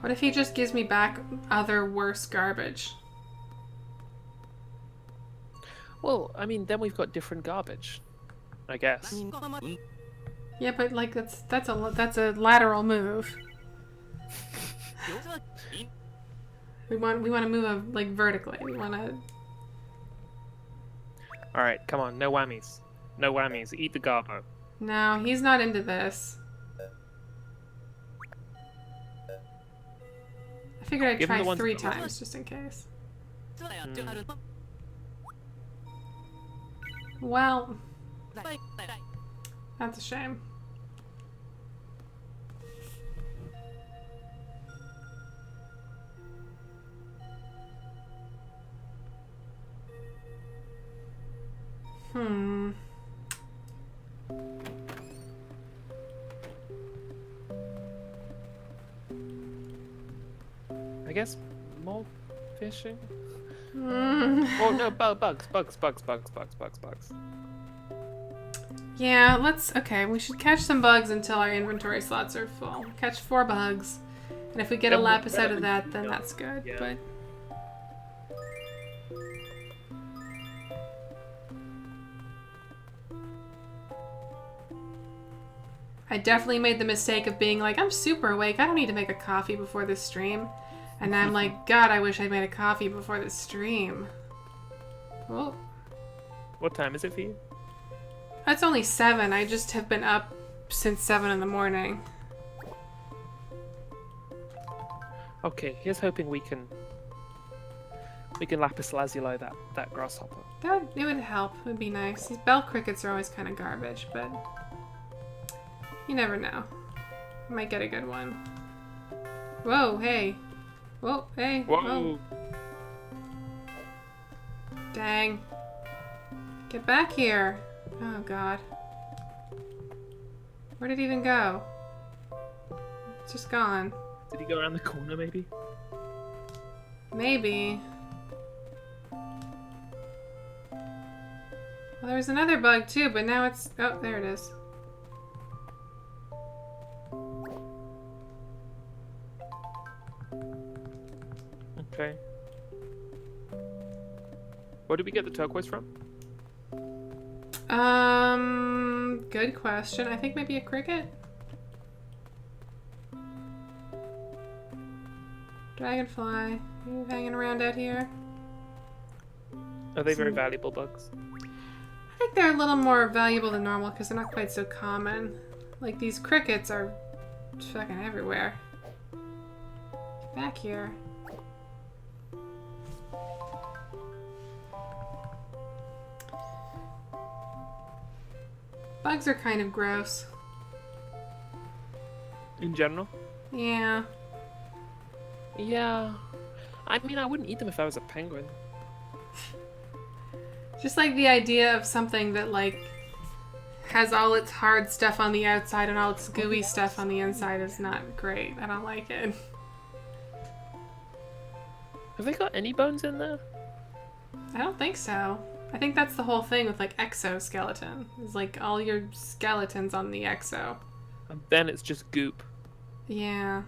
What if he just gives me back other worse garbage? Well, I mean, then we've got different garbage. I guess. Yeah, but like that's a lateral move. We want to move like vertically. We want to. All right, come on, no whammies. No whammies. Eat the garbo. No, he's not into this. I figured I'd Give him the try ones 3 that- times just in case. Well, that's a shame. I guess more fishing? Oh no, bugs. Yeah, okay, we should catch some bugs until our inventory slots are full. Catch 4 bugs. And if we get a lapis out of that, then that's good, Yeah. but... I definitely made the mistake of being like, I'm super awake, I don't need to make a coffee before this stream. And I'm like, God, I wish I'd made a coffee before this stream. Oh. What time is it for you? It's only 7. I just have been up since 7 in the morning. Okay, here's hoping we can lapis lazuli that grasshopper. It would help. It would be nice. These bell crickets are always kind of garbage, but you never know. I might get a good one. Whoa, hey. Whoa, hey. Whoa. Dang. Get back here. Oh, God. Where did it even go? It's just gone. Did he go around the corner, maybe? Maybe. Well, there was another bug too, but now it's... Oh, there it is. Okay. Where did we get the turquoise from? Good question. I think maybe a cricket? Dragonfly. You hanging around out here? Are they very valuable bugs? I think they're a little more valuable than normal because they're not quite so common. Like, these crickets are fucking everywhere. Get back here. Bugs are kind of gross. In general? Yeah. Yeah. I mean, I wouldn't eat them if I was a penguin. Just like the idea of something that, like, has all its hard stuff on the outside and all its gooey stuff on the inside is not great. I don't like it. Have they got any bones in there? I don't think so. I think that's the whole thing with, like, exoskeleton. It's like all your skeletons on the exo. And then it's just goop. Yeah.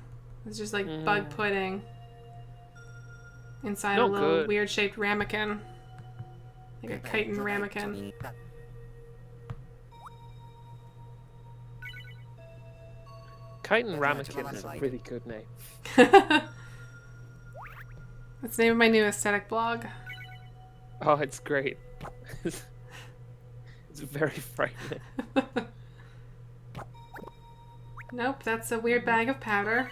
It's just like bug pudding. Inside Not a little good. weird shaped ramekin. Like a chitin ramekin. Chitin ramekin is a really good name. That's the name of my new aesthetic blog. Oh, it's great. It's very frightening. Nope, that's a weird bag of powder.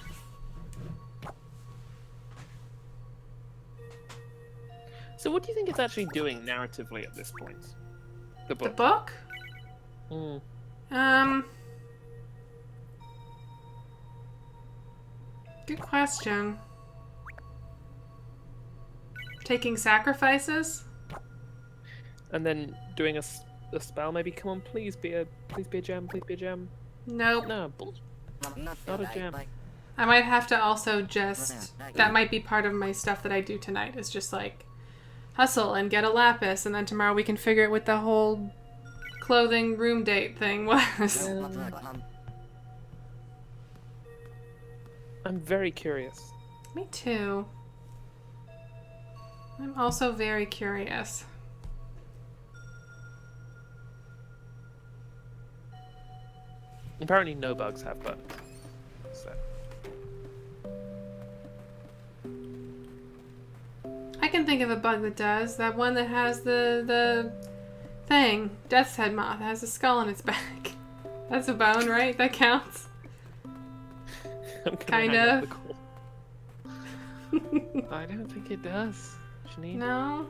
So what do you think it's actually doing narratively at this point? The The book? book? Mm. Good question. Taking sacrifices? And then doing a spell maybe? Come on, please be a gem, please be a gem. Nope. No, not a gem. I might have to also just... That might be part of my stuff that I do tonight. Is just like... hustle and get a lapis, and then tomorrow we can figure out what the whole clothing room date thing was. I'm very curious. Me too. I'm also very curious. Apparently no bugs have bugs. So. I can think of a bug that does. That one that has the thing. Death's head moth. It has a skull on its back. That's a bone, right? That counts? Kind of. I don't think it does, Janine. No?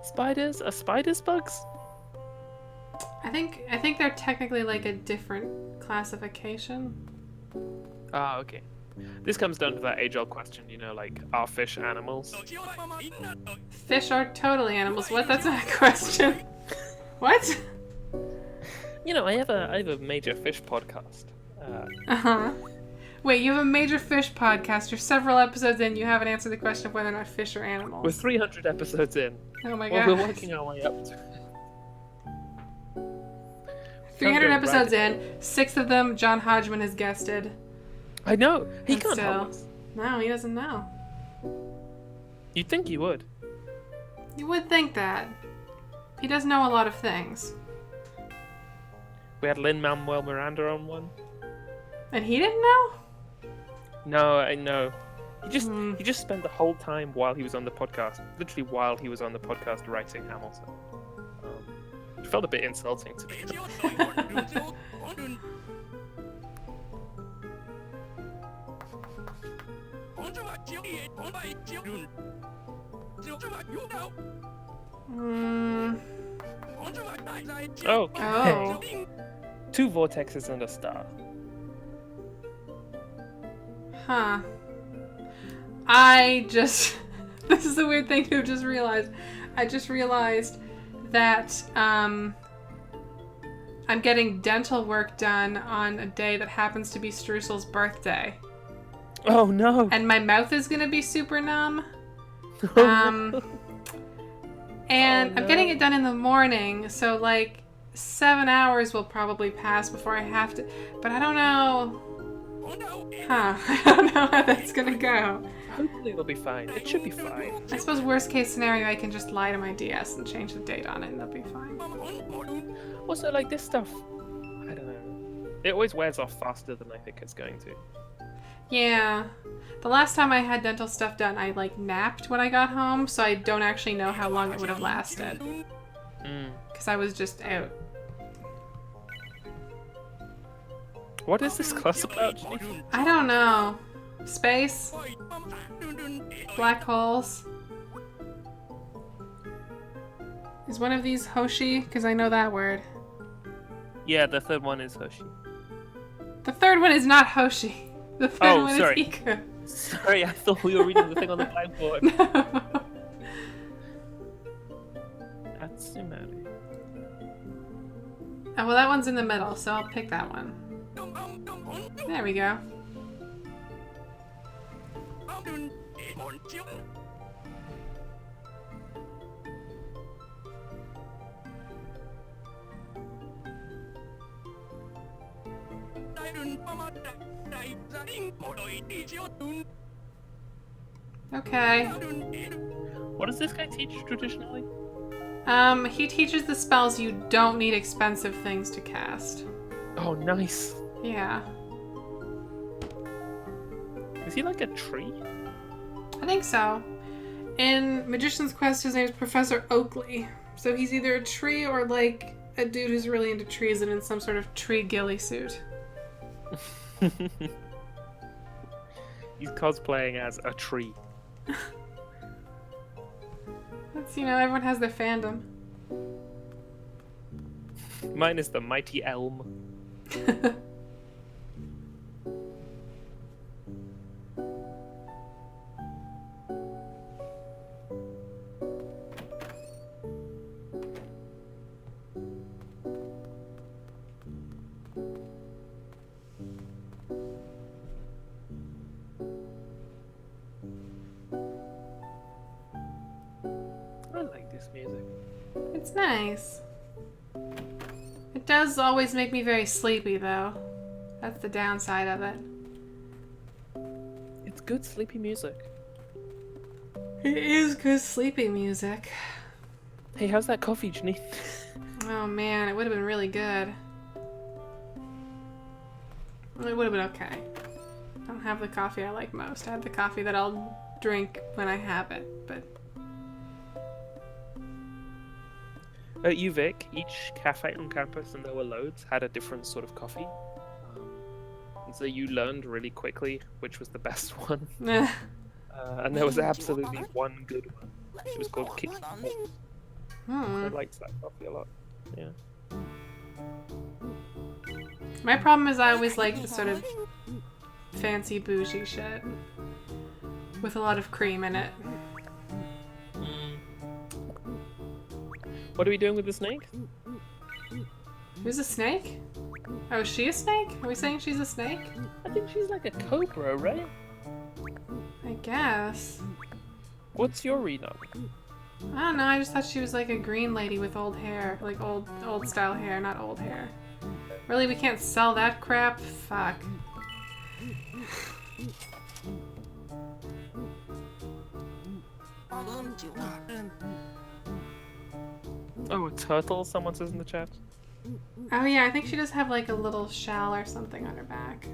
Spiders? Are spiders bugs? I think they're technically like a different classification. Ah, okay. This comes down to that age-old question, you know, like, are fish animals? Fish are totally animals. What? That's not a question. What? You know, I have a major fish podcast. Uh-huh. Wait, you have a major fish podcast. You're several episodes in. You haven't answered the question of whether or not fish are animals. We're 300 episodes in. Oh my Well, god. we're working our way up to 300 Don't go episodes right. in. 6 of them, John Hodgman has guested. I know! He And can't still- help us. No, he doesn't know. You'd think he would. You would think that. He does know a lot of things. We had Lin-Manuel Miranda on one. And he didn't know? No, I know. He Hmm. just spent the whole time while he was on the podcast, literally while he was on the podcast writing Hamilton. It felt a bit insulting to me. Hmm. Oh, Oh. 2 vortexes and a star. Huh. I just... This is a weird thing to have just realized. I just realized that, I'm getting dental work done on a day that happens to be Streusel's birthday. Oh no! And my mouth is gonna be super numb. Oh, no. And Oh, I'm no. getting it done in the morning, so like 7 hours will probably pass before I have to. But I don't know. Huh. I don't know how that's gonna go. Hopefully it'll be fine. It should be fine. I suppose worst case scenario, I can just lie to my DS and change the date on it and it'll be fine. Also, like, this stuff, I don't know. It always wears off faster than I think it's going to. Yeah. The last time I had dental stuff done, I like napped when I got home, so I don't actually know how long it would have lasted. Because I was just out. What is this class about, Janine? I don't know. Space? Black holes? Is one of these Hoshi? Because I know that word. Yeah, the third one is Hoshi. The third one is not Hoshi. The third one sorry. is Iku. Sorry, I thought we were reading the thing on the blackboard. No. Atsumari. Oh, well, that one's in the middle, so I'll pick that one. There we go. Okay. What does this guy teach traditionally? He teaches the spells you don't need expensive things to cast. Oh, nice. Yeah. Is he like a tree? I think so. In Magician's Quest, his name is Professor Oakley. So he's either a tree or like a dude who's really into trees and in some sort of tree ghillie suit. He's cosplaying as a tree. That's, you know, everyone has their fandom. Mine is the mighty elm. I like this music. It's nice. It does always make me very sleepy, though. That's the downside of it. It's good sleepy music. It is good sleepy music. Hey, how's that coffee, Janine? Oh man, it would have been really good. Well, it would have been okay. I don't have the coffee I like most. I have the coffee that I'll drink when I have it, but... At UVic, each cafe on campus, and there were loads, had a different sort of coffee. And so you learned really quickly which was the best one. And there was absolutely one good one. It was called Kick. I liked that coffee a lot. Yeah. My problem is I always like the sort of fancy bougie shit with a lot of cream in it. What are we doing with the snake? Who's a snake? Oh, is she a snake? Are we saying she's a snake? I think she's like a cobra, right? I guess. What's your read on it? I don't know, I just thought she was like a green lady with old hair. Like old style hair, not old hair. Really, we can't sell that crap? Fuck. Oh, a turtle, someone says in the chat. Oh yeah, I think she does have like a little shell or something on her back.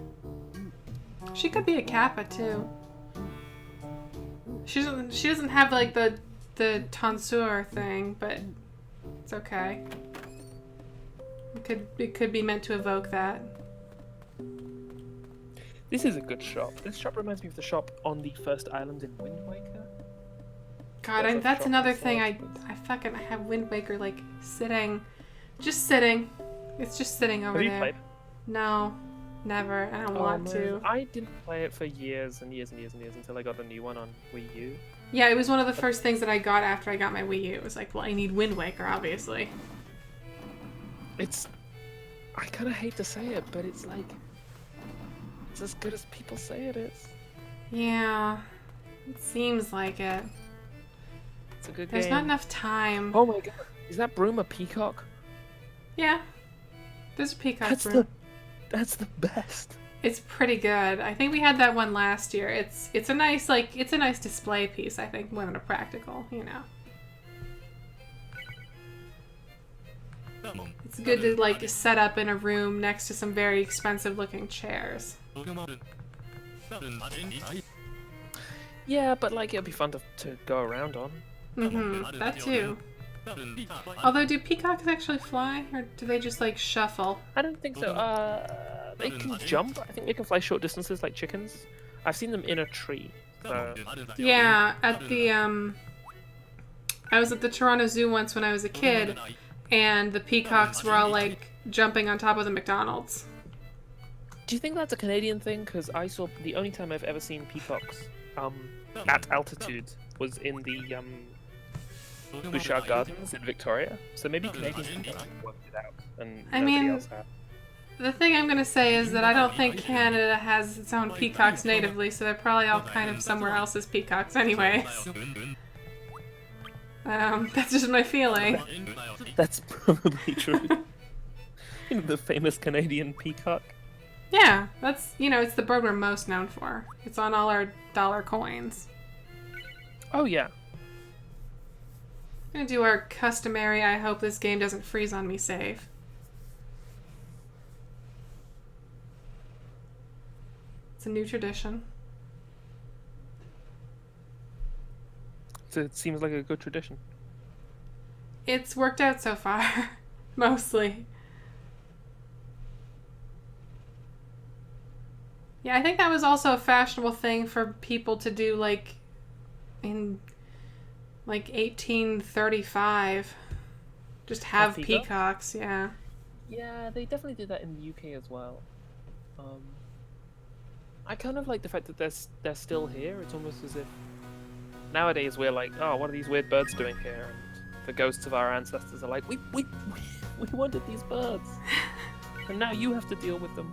She could be a kappa too. She doesn't have like the tonsure thing, but it's okay. It could be meant to evoke that. This is a good shop. This shop reminds me of the shop on the first island in Wind Waker. God, that's another thing. I have Wind Waker like just sitting. It's just sitting over there. Have you played? No, never. I don't want to. I didn't play it for years and years and years and years until I got the new one on Wii U. Yeah, it was one of the first things that I got after I got my Wii U. It was like, well, I need Wind Waker, obviously. It's I kind of hate to say it, but it's like it's as good as people say it is. Yeah, it seems like it. It's a good There's game. not enough time. Oh my god, is that broom a peacock? Yeah, there's a peacock broom. That's the best. It's pretty good. I think we had that one last year. It's a nice display piece. I think more than a practical, you know. It's good to like set up in a room next to some very expensive looking chairs. Yeah, but like it'll be fun to go around on. Mm-hmm. That too. Although, do peacocks actually fly, or do they just like shuffle? I don't think so. They can jump. I think they can fly short distances like chickens. I've seen them in a tree. So... Yeah, at the I was at the Toronto Zoo once when I was a kid, and the peacocks were all like jumping on top of the McDonald's. Do you think that's a Canadian thing? Because I saw the only time I've ever seen peacocks at altitude was in the Boushi Gardens in Victoria. So maybe Canadians worked it out, and nobody else had. The thing I'm gonna say is that I don't think Canada has its own peacocks natively, so they're probably all kind of somewhere else's peacocks anyways. That's just my feeling. That's probably true. The famous Canadian peacock. Yeah, that's, it's the bird we're most known for. It's on all our dollar coins. Oh yeah. I'm gonna do our customary I hope this game doesn't freeze on me save. It's a new tradition. So it seems like a good tradition. It's worked out so far. Mostly. Yeah, I think that was also a fashionable thing for people to do, like, in, like, 1835. Just have peacocks, yeah. Yeah, they definitely did that in the UK as well. I kind of like the fact that they're still here. It's almost as if nowadays we're like, oh, what are these weird birds doing here? And the ghosts of our ancestors are like, we wanted these birds, and now you have to deal with them.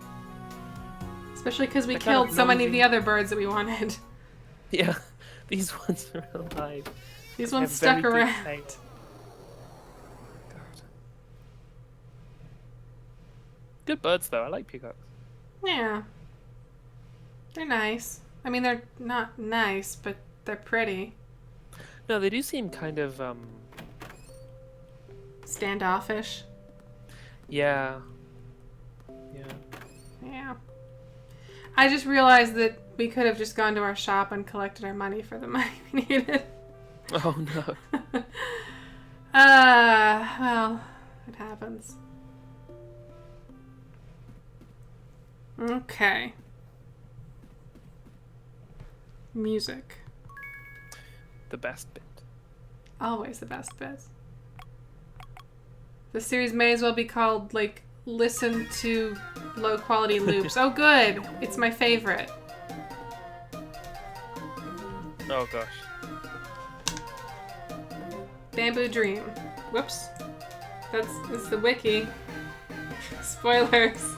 Especially because we killed so many of the other birds that we wanted. Yeah, these ones are alive. These ones stuck around. God. Good birds, though. I like peacocks. Yeah. They're nice. I mean, they're not nice, but they're pretty. No, they do seem kind of, standoffish. Yeah. Yeah. I just realized that we could have just gone to our shop and collected our money for the money we needed. Oh, no. Well, it happens. Okay. Music. The best bit. Always the best bits. The series may as well be called, like, Listen to Low Quality Loops. Oh, good! It's my favorite. Oh, gosh. Bamboo Dream. Whoops. It's the wiki. Spoilers.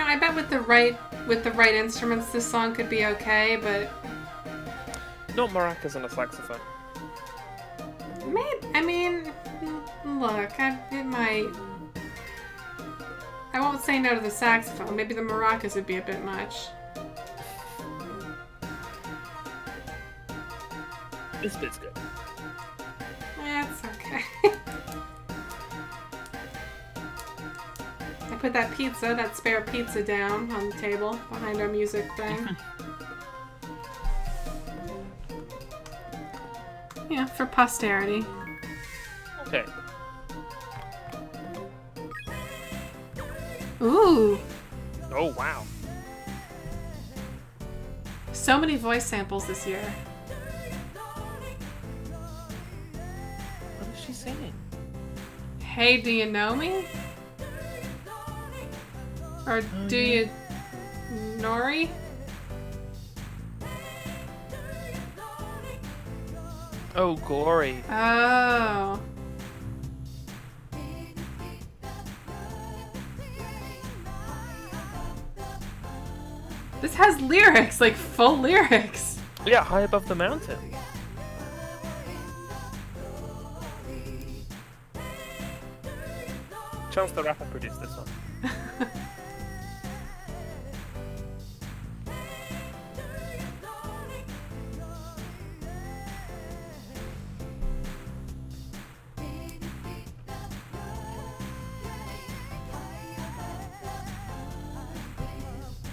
I bet with the right instruments this song could be okay, but not maracas and a saxophone. Maybe, I mean, look, it might. I won't say no to the saxophone. Maybe the maracas would be a bit much. This bit's good. It's okay. I put that spare pizza down on the table behind our music thing. Yeah, for posterity. Okay. Ooh. Oh, wow. So many voice samples this year. What is she singing? Hey, do you know me? Or do you... Nori? Oh, gory. Oh. This has lyrics, like full lyrics. Yeah, high above the mountain. Chance the Rapper produced this one.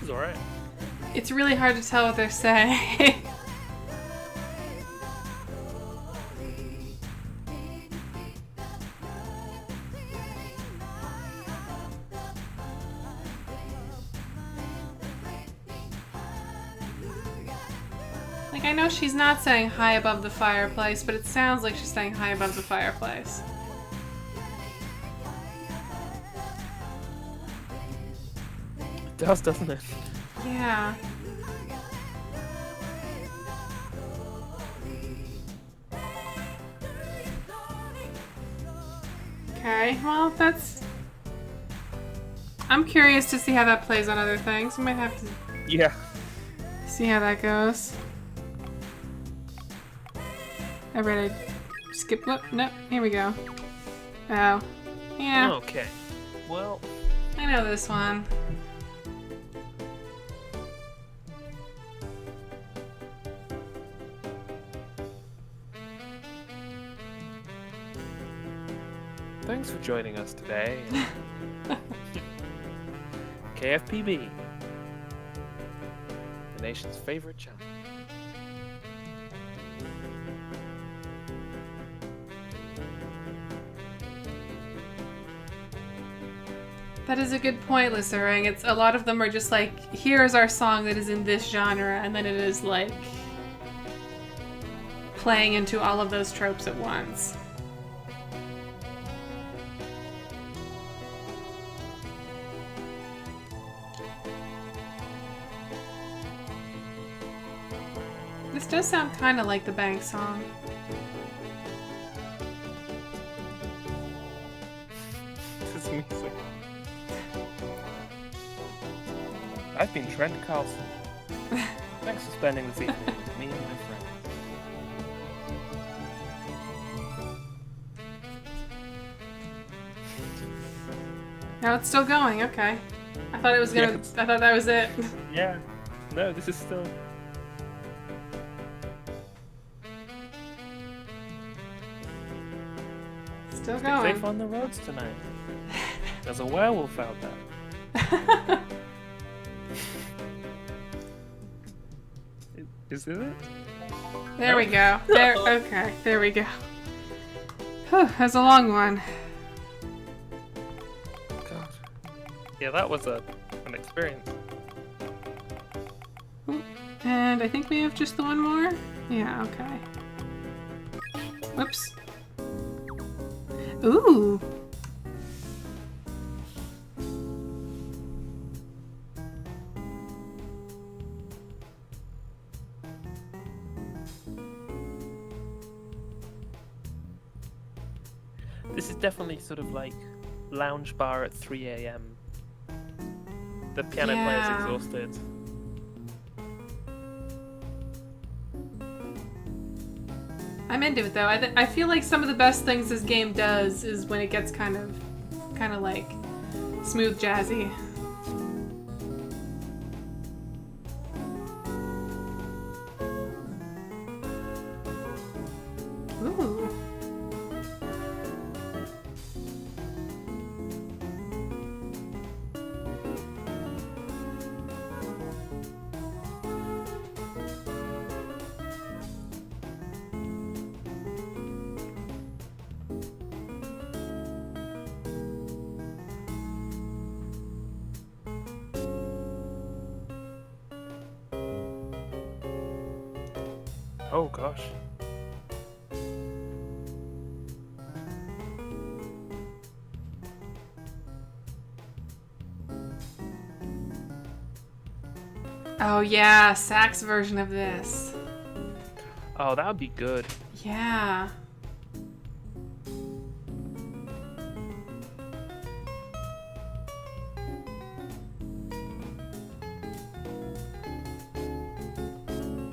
It's alright. It's really hard to tell what they're saying. Like, I know she's not saying high above the fireplace, but it sounds like she's saying high above the fireplace. It does, doesn't it? Yeah. Okay, well, that's... I'm curious to see how that plays on other things. We might have to Yeah. see how that goes. Alright, I skip... Whoop, no, here we go. Oh. Yeah, Okay. Well, I know this one. thanks for joining us today. KFPB, the nation's favorite channel. That is a good point, Lissering. It's a lot of them are just like, here's our song that is in this genre, and then it is like playing into all of those tropes at once. This does sound kind of like the Bank song. This is music. I've been Trent Carlson. Thanks for spending this evening with me and my friends. No, it's still going. Okay. I thought it was gonna. Yes. I thought that was it. Yeah. No, this is still... Still Stay safe going. on the roads tonight. There's a werewolf out there. Is it? There we go. There. Okay. There we go. Whew, that's a long one. God. Yeah, that was an experience. And I think we have just the one more. Yeah. Okay. Whoops. Ooh. This is definitely sort of like lounge bar at 3 a.m. The piano player's Yeah. exhausted. I'm into it though. I feel like some of the best things this game does is when it gets kind of like smooth jazzy. Ooh. Oh gosh. Oh yeah, sax version of this. Oh, that would be good. Yeah.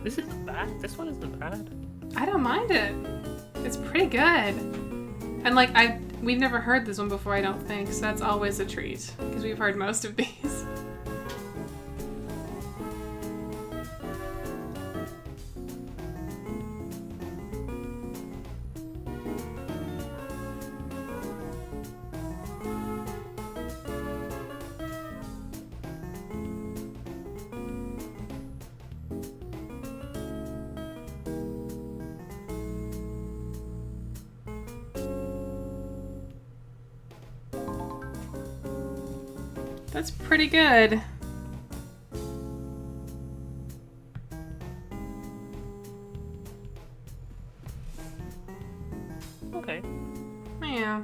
This isn't bad. This one isn't bad. I don't mind it. It's pretty good. And like we've never heard this one before, I don't think, so that's always a treat because we've heard most of these. That's pretty good. Okay. Yeah.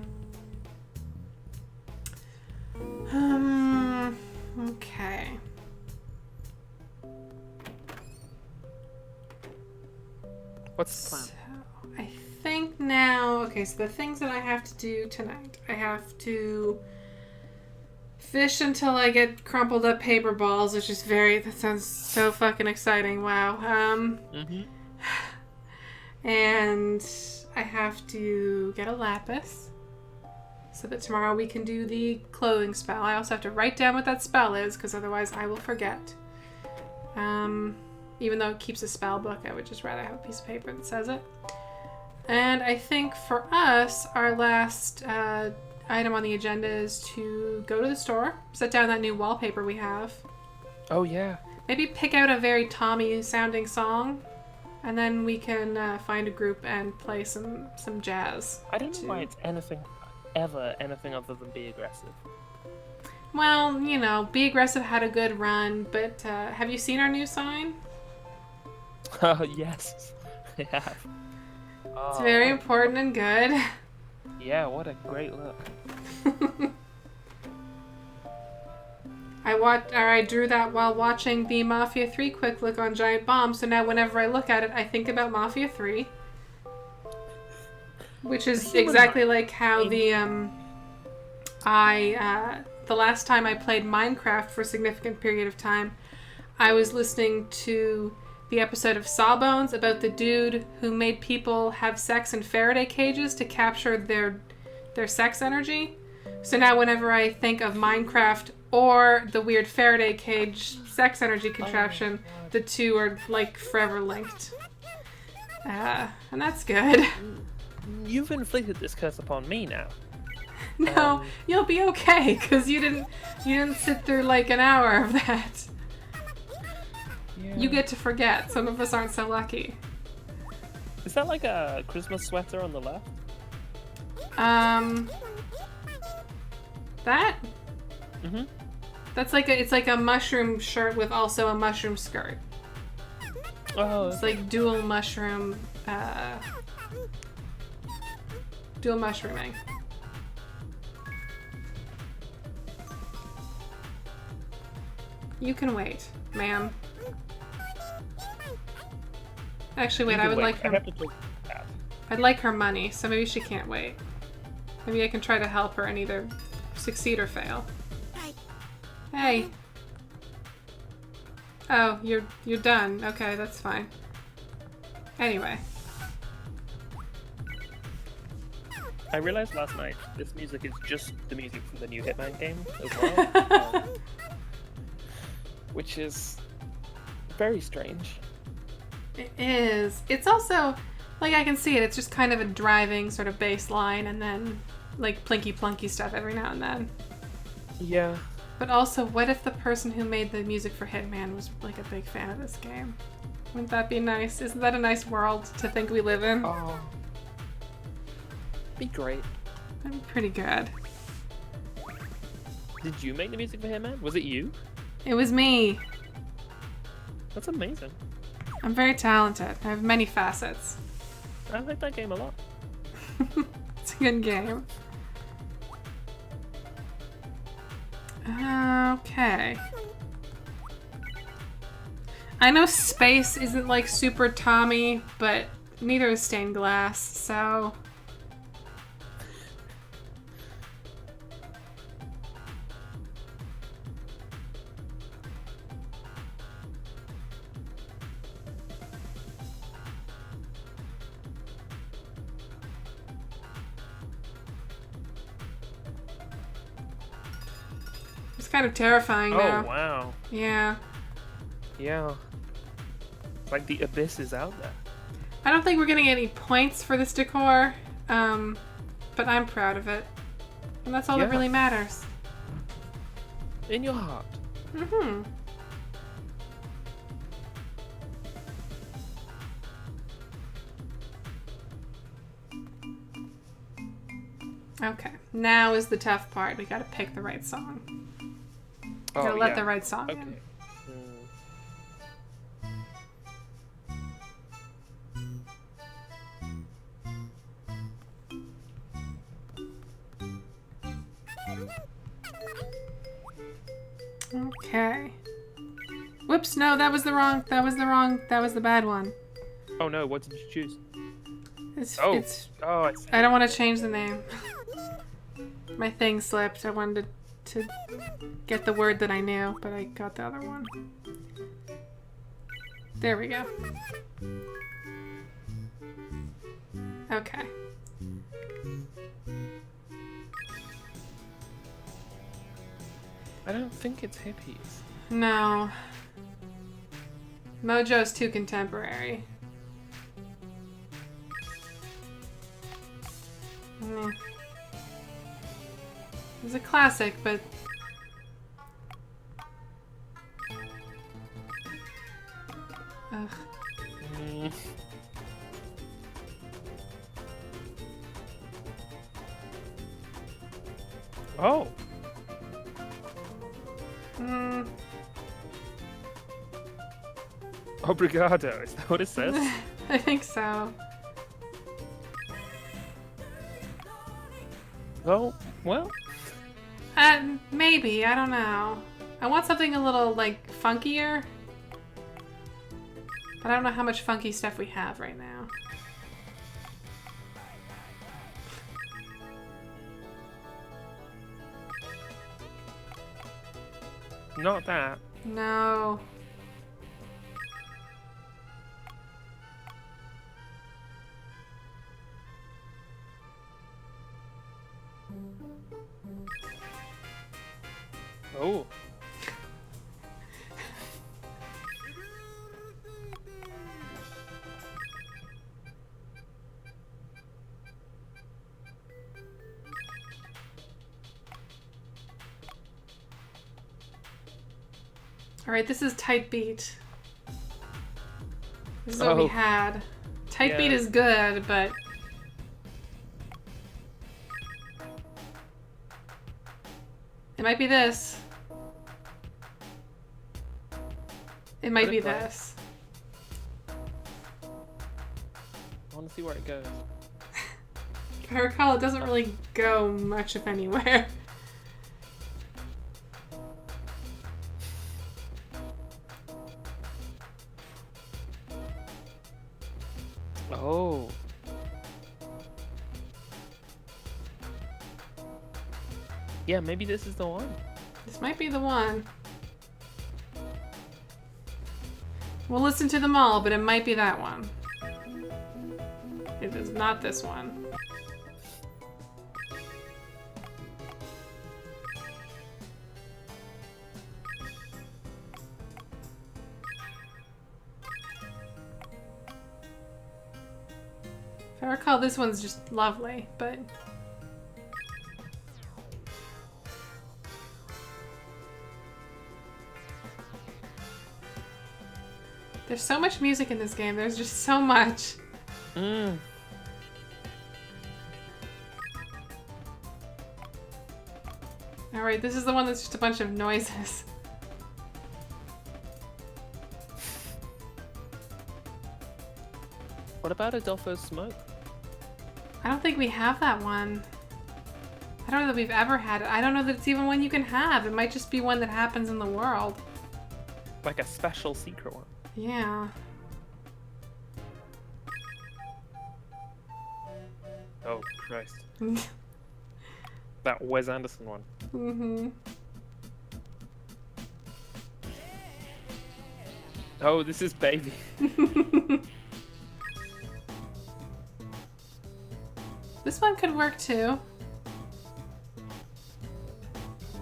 Okay. What's the plan? So, I think now, okay, so the things that I have to do tonight, I have to fish until I get crumpled up paper balls, which is that sounds so fucking exciting, wow. And I have to get a lapis so that tomorrow we can do the clothing spell. I also have to write down what that spell is because otherwise I will forget. Even though it keeps a spell book, I would just rather have a piece of paper that says it. And I think for us, our last item on the agenda is to go to the store, set down that new wallpaper we have. Oh, yeah. Maybe pick out a very Tommy sounding song, and then we can find a group and play some jazz. I don't know why it's anything other than be aggressive. Well, you know, Be Aggressive had a good run, but have you seen our new sign? Oh, yes. I have. It's very important and good. Yeah, what a great look. I drew that while watching the Mafia 3 quick look on Giant Bomb, so now whenever I look at it, I think about Mafia 3. Which is exactly like how the last time I played Minecraft for a significant period of time, I was listening to the episode of Sawbones about the dude who made people have sex in Faraday cages to capture their sex energy. So now whenever I think of Minecraft or the weird Faraday cage sex energy contraption, the two are like forever linked. And that's good. You've inflicted this curse upon me now. No, you'll be okay, because you didn't sit through like an hour of that. Yeah. You get to forget. Some of us aren't so lucky. Is that like a Christmas sweater on the left? That? Mm-hmm. It's like a mushroom shirt with also a mushroom skirt. Oh. It's like dual mushrooming. You can wait, ma'am. Actually, wait, I would like her. I have to talk to Kat. I'd like her money, so maybe she can't wait. Maybe I can try to help her and either succeed or fail. Hey. Oh, you're done. Okay, that's fine. Anyway. I realized last night this music is just the music from the new Hitman game as well. Which is very strange. It is. It's also, like, I can see it. It's just kind of a driving sort of bass line and then, like, plinky plunky stuff every now and then. Yeah. But also, what if the person who made the music for Hitman was, like, a big fan of this game? Wouldn't that be nice? Isn't that a nice world to think we live in? Oh. Be great. That'd be pretty good. Did you make the music for Hitman? Was it you? It was me. That's amazing. I'm very talented. I have many facets. I like that game a lot. It's a good game. Okay. I know space isn't like super Tommy, but neither is stained glass, so... It's kind of terrifying now. Oh, wow. Yeah. Yeah. Like the abyss is out there. I don't think we're getting any points for this decor, but I'm proud of it. And that's all that really matters. In your heart. Mm-hmm. Okay, now is the tough part. We gotta pick the right song. Gotta let the right song in. Okay. Whoops, no, that was the bad one. Oh no, what did you choose? I don't want to change the name. My thing slipped. I wanted to get the word that I knew, but I got the other one. There we go. Okay. I don't think it's hippies. No. Mojo's too contemporary. It's a classic, but... Ugh. Oh! Obrigado, is that what it says? I think so. Oh, well. Maybe, I don't know. I want something a little, like, funkier. But I don't know how much funky stuff we have right now. Not that. No. Oh. Alright, this is tight beat. This is what we had. Tight beat is good, but... It might be this. It might be this. I want to see where it goes. If I recall, it doesn't really go much of anywhere. Oh. Yeah, maybe this is the one. This might be the one. We'll listen to them all, but it might be that one. It is not this one. If I recall, this one's just lovely, but... There's so much music in this game. There's just so much. Alright, this is the one that's just a bunch of noises. What about Adolfo's Smoke? I don't think we have that one. I don't know that we've ever had it. I don't know that it's even one you can have. It might just be one that happens in the world. Like a special secret one. Yeah. Oh, Christ. That Wes Anderson one. Mm-hmm. Oh, this is Baby. This one could work too.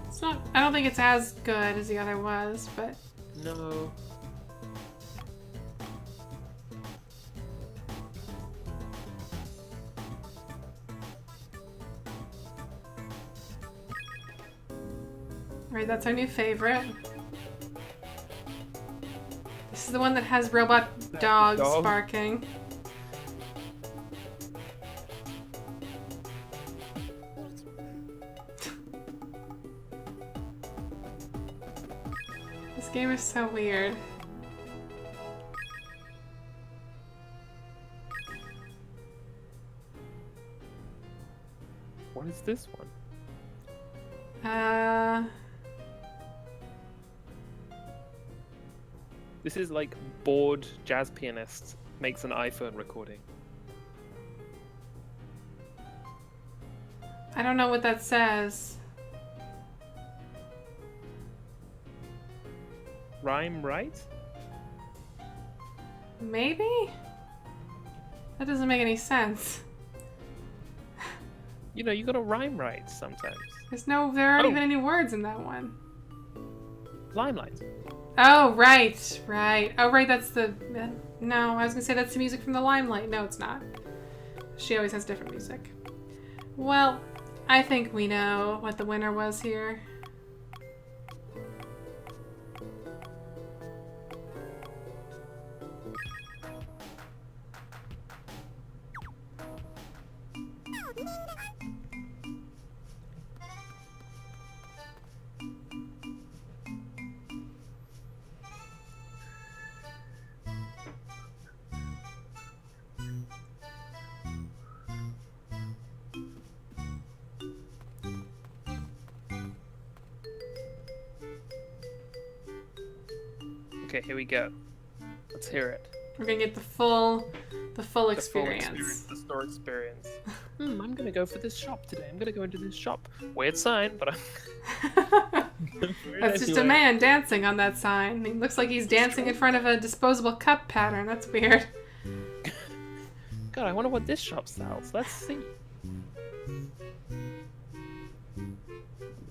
It's not. I don't think it's as good as the other was, but. No. Right, that's our new favorite. This is the one that has robot dogs Dog. barking. This game is so weird. What is this one? This is like bored jazz pianist makes an iPhone recording. I don't know what that says. Rhyme right? Maybe? That doesn't make any sense. You know, you gotta rhyme right sometimes. There aren't Oh. even any words in that one. Limelight. Oh, right. Oh, right, that's the... No, I was gonna say that's the music from the Limelight. No, it's not. She always has different music. Well, I think we know what the winner was here. Okay, here we go. Let's hear it. We're gonna get the full experience. The full experience, the store experience. I'm gonna go for this shop today. I'm gonna go into this shop. Weird sign, but I'm... That's just a man dancing on that sign. He looks like he's dancing in front of a disposable cup pattern. That's weird. God, I wonder what this shop sells. Let's see.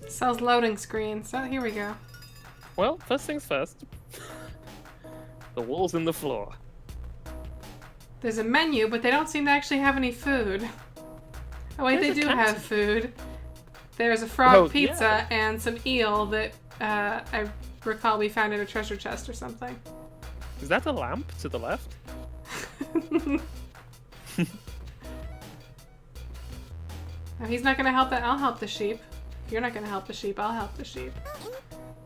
Sells loading screens. Oh, here we go. Well, first things first. The walls and the floor. There's a menu, but they don't seem to actually have any food. Oh wait, There's they a do canteen. have food. There's a frog Oh, pizza yeah. and some eel that I recall we found in a treasure chest or something. Is that a lamp to the left? No, he's not gonna help that. I'll help the sheep. You're not gonna help the sheep. I'll help the sheep.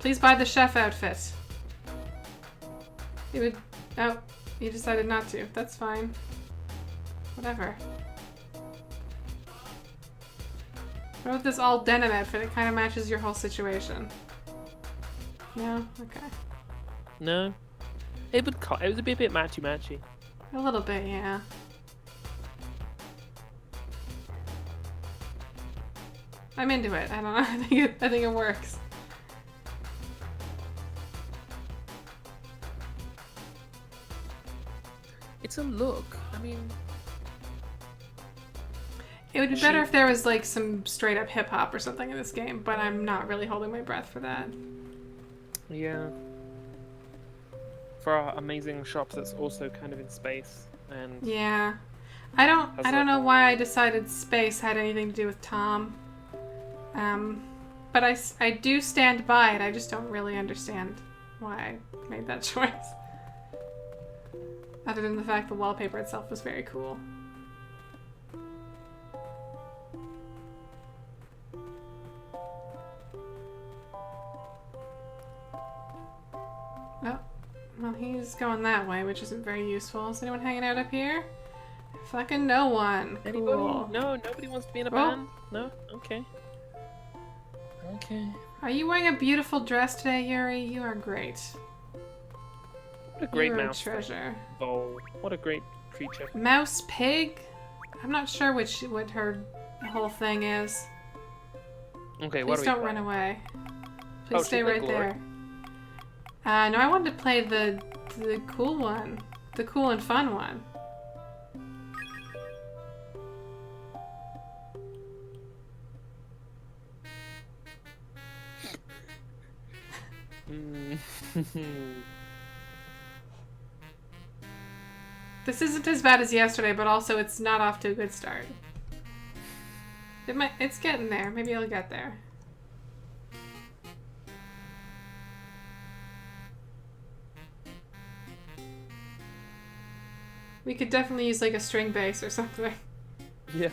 Please buy the chef outfit. He would. Oh, he decided not to. That's fine. Whatever. What about this all denim outfit? It kind of matches your whole situation. No? Okay. No. It would be a bit matchy-matchy. A little bit, yeah. I'm into it. I don't know. I think it works. It's a look. I mean... It would be better if there was like some straight up hip hop or something in this game, but I'm not really holding my breath for that. Yeah. For our amazing shop that's also kind of in space and... Yeah. I don't know why I decided space had anything to do with Tom. But I do stand by it. I just don't really understand why I made that choice. Other than the fact the wallpaper itself was very cool. Oh, well, he's going that way, which isn't very useful. Is anyone hanging out up here? Fucking no one. Anybody? Cool. No, nobody wants to be in a Oh. band? No? Okay. Okay. Are you wearing a beautiful dress today, Yuri? You are great. What a great You're a mouse thing. treasure. Oh, what a great creature. Mouse pig? I'm not sure what her whole thing is. Okay, Please what are we don't playing? run away. Oh, Please should stay we play right Glory? there. No, I wanted to play the cool one. The cool and fun one. This isn't as bad as yesterday, but also it's not off to a good start. It's getting there. Maybe I'll get there. We could definitely use like a string bass or something. Yeah.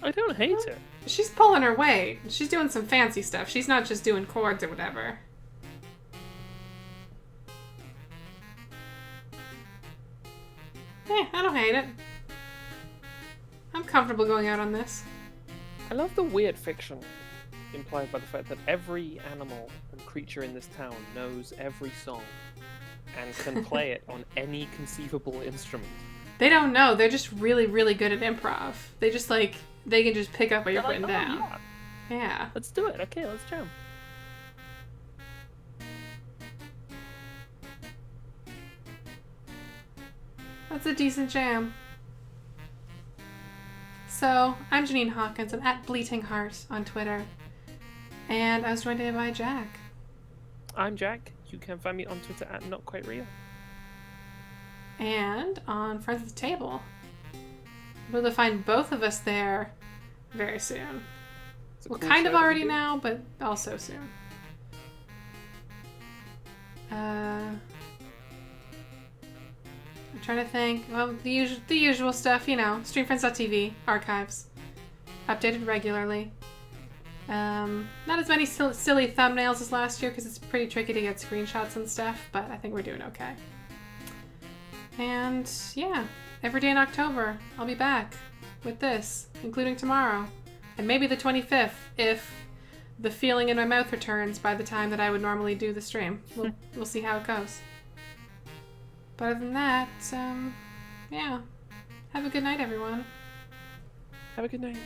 I don't hate it. She's pulling her weight. She's doing some fancy stuff. She's not just doing chords or whatever. I don't hate it. I'm comfortable going out on this. I love the weird fiction implied by the fact that every animal and creature in this town knows every song and can play it on any conceivable instrument. They don't know. They're just really, really good at improv. They just like, they can just pick up what you're They're putting like, "Oh, down. yeah, Yeah. let's do it. Okay, let's jam. That's a decent jam. So, I'm Janine Hawkins. I'm at Bleating Heart on Twitter. And I was joined today by Jack. I'm Jack. You can find me on Twitter at NotQuiteReal. And on Friends at the Table. You'll be able to find both of us there very soon. It's a Well, cool kind of show that we already do. now, but also soon. I'm trying to think. Well, the usual stuff, you know. Streamfriends.tv, archives. Updated regularly. Not as many silly thumbnails as last year because it's pretty tricky to get screenshots and stuff, but I think we're doing okay. And yeah, every day in October, I'll be back with this, including tomorrow. And maybe the 25th if the feeling in my mouth returns by the time that I would normally do the stream. We'll see how it goes. But other than that, yeah. Have a good night, everyone. Have a good night.